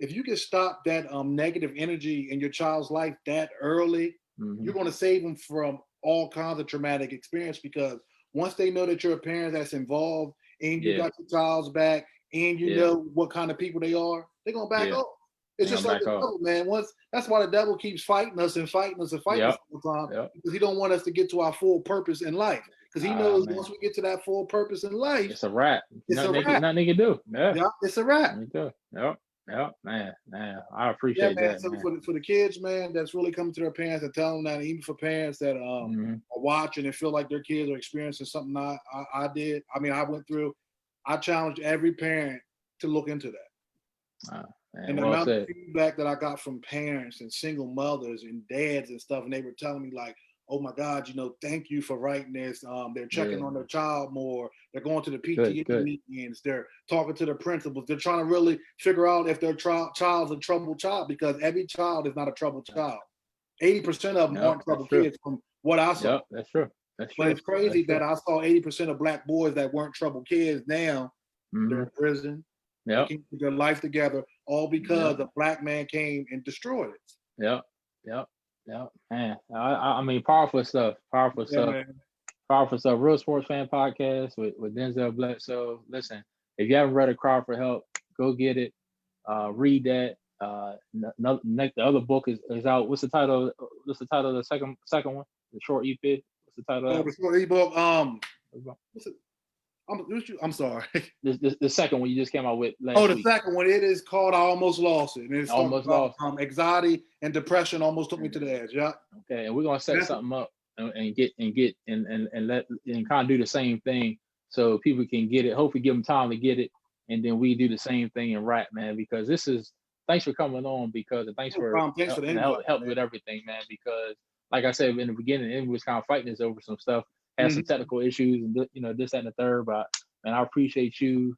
that negative energy in your child's life that early, you're going to save them from all kinds of traumatic experience, because once they know that you're a parent that's involved and you got your child's back and you know what kind of people they are, they're going to back off. It's just like the devil, man. That's why the devil keeps fighting us all the time, because he don't want us to get to our full purpose in life. Because he knows once we get to that full purpose in life, it's a wrap. Nothing they can do. It's a wrap. Yep, man. I appreciate that. So for the kids, man, that's really coming to their parents and telling them that, even for parents that are watching and feel like their kids are experiencing something I did. I mean, I went through. I challenged every parent to look into that. And the amount of feedback that I got from parents and single mothers and dads and stuff, and they were telling me like, oh my God, thank you for writing this. They're checking on their child more. They're going to the PTA meetings. They're talking to the principals. They're trying to really figure out if their child's a troubled child, because every child is not a troubled child. 80% of them aren't troubled kids from what I saw. Yep, that's true. But it's crazy that I saw 80% of Black boys that weren't troubled kids. Now they're in prison. They can't put their life together, all because a Black man came and destroyed it. Yep, man. I mean, powerful stuff. Man. Powerful stuff. Real Sports Fan Podcast with Denzell Bledsoe. Listen, if you haven't read A Cry for Help, go get it. Read that. The other book is out. What's the title? What's the title of the second one? The short EP. What's the title? The short ebook. What's it? I'm sorry. The second one you just came out with last week. The second one, it is called I Almost Lost It. And it's almost lost. Anxiety and depression almost took me to the edge. Yeah. Okay, and we're gonna set something up and let kind of do the same thing so people can get it. Hopefully, give them time to get it, and then we do the same thing in rap, man. Because thanks for coming on, because thanks for help with everything, man. Because like I said in the beginning, it was kind of fighting us over some stuff. Had some technical issues and this, that, and the third, but man, I appreciate you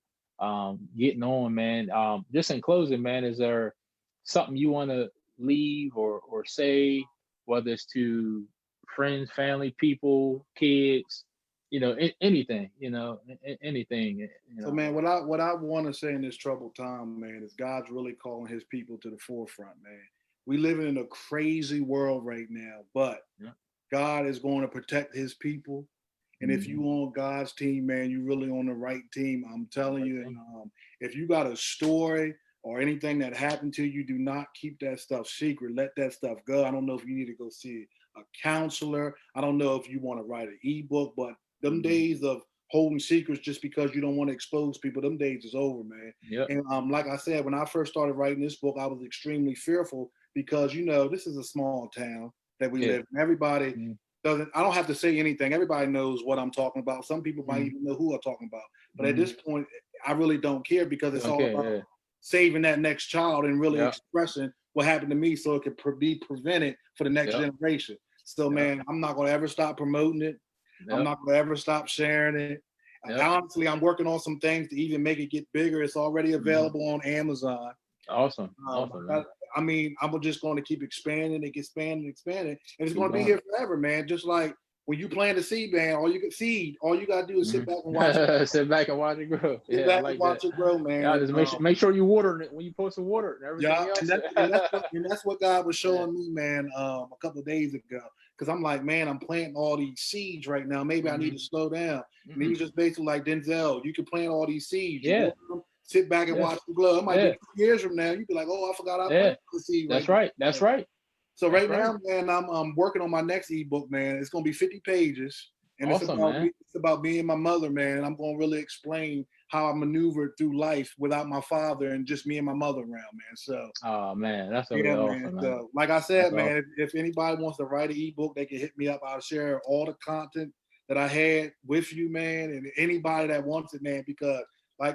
getting on, man. Just in closing, man, is there something you want to leave or say, whether it's to friends, family, people, kids, anything, anything. So, man, what I want to say in this troubled time, man, is God's really calling His people to the forefront, man. We live in a crazy world right now, but God is going to protect His people. And if you on God's team, man, you really on the right team. I'm telling you. And if you got a story or anything that happened to you, do not keep that stuff secret. Let that stuff go. I don't know if you need to go see a counselor. I don't know if you want to write an ebook, but them days of holding secrets just because you don't want to expose people, them days is over, man. Yep. And like I said, when I first started writing this book, I was extremely fearful because, this is a small town that we live in. Everybody I don't have to say anything. Everybody knows what I'm talking about. Some people might even know who I'm talking about. But at this point, I really don't care, because it's all about saving that next child and really expressing what happened to me so it could be prevented for the next generation. So, man, I'm not going to ever stop promoting it. I'm not going to ever stop sharing it. Honestly, I'm working on some things to even make it get bigger. It's already available on Amazon. Awesome. Man. I mean, I'm just going to keep expanding and expanding, and it's going to be here forever, man. Just like when you plant a seed, man, all you got to do is sit back and watch it. Sit back and watch it grow. Sit back and watch it grow, man. Yeah, just make sure you water it when you supposed to water it and everything else. And that's what God was showing me, man, a couple of days ago. Because I'm like, man, I'm planting all these seeds right now. Maybe I need to slow down. And he was just basically like, Denzell, you can plant all these seeds. Sit back and watch the glow. It might be 2 years from now. You'd be like, oh, I forgot I planted the seed. That's right. So now, man, I'm working on my next ebook, man. It's gonna be 50 pages, and it's about me and my mother, man. I'm gonna really explain how I maneuvered through life without my father and just me and my mother around, man. So, oh man, that's really awesome, man. So, like I said, man, if anybody wants to write an ebook, they can hit me up. I'll share all the content that I had with you, man, and anybody that wants it, man, because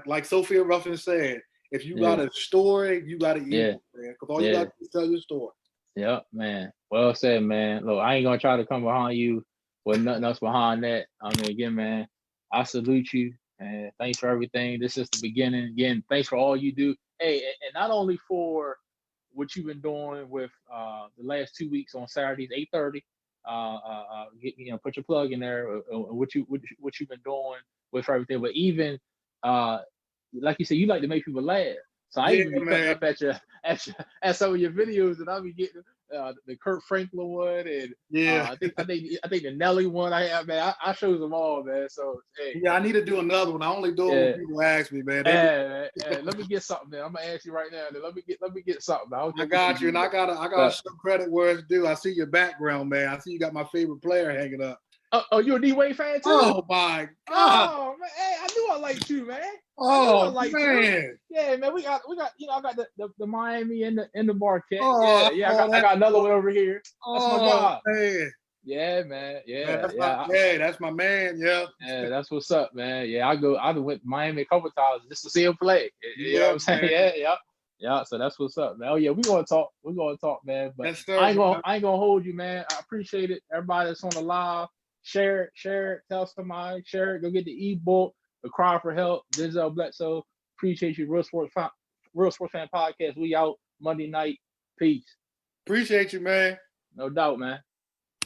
like Sophia Ruffin said, if you got a story, you got an ebook, man, because all you got to do is tell your story. Yep, man. Well said, man. Look, I ain't gonna try to come behind you with nothing else behind that. I mean, again, man, I salute you and thanks for everything. This is the beginning. Again, thanks for all you do. Hey, and not only for what you've been doing with the last 2 weeks on Saturdays, 8:30. Put your plug in there. What you've been doing with everything, but even like you said, you like to make people laugh. So I even be cutting up at some of your videos, and I'll be getting the Kurt Franklin one, and I think the Nelly one. I have, man. I shows them all, man. So hey, I need to do another one. I only do it when people ask me, man. Let me get something, man. I'm gonna ask you right now. Let me get something. I got you, and I gotta show credit where it's due. I see your background, man. I see you got my favorite player hanging up. Oh, you a D-Wade fan too? Oh my God! Oh man, hey, I knew I liked you, man. Oh man, yeah, man. We got. I got the Miami and the Marquette. I got another one over here. That's my guy. Man. Yeah, man. That's my man. Yeah, that's what's up, man. Yeah, I went to Miami a couple times just to see him play. You know what I'm saying? Yeah. So that's what's up, man. Oh yeah, we're gonna talk, man. But I ain't gonna hold you, man. I appreciate it. Everybody that's on the live. Share it, tell somebody, share it, go get the ebook, The Cry for Help, Denzell Bledsoe. Appreciate you, Real Sports Fan Podcast. We out Monday night. Peace. Appreciate you, man. No doubt, man.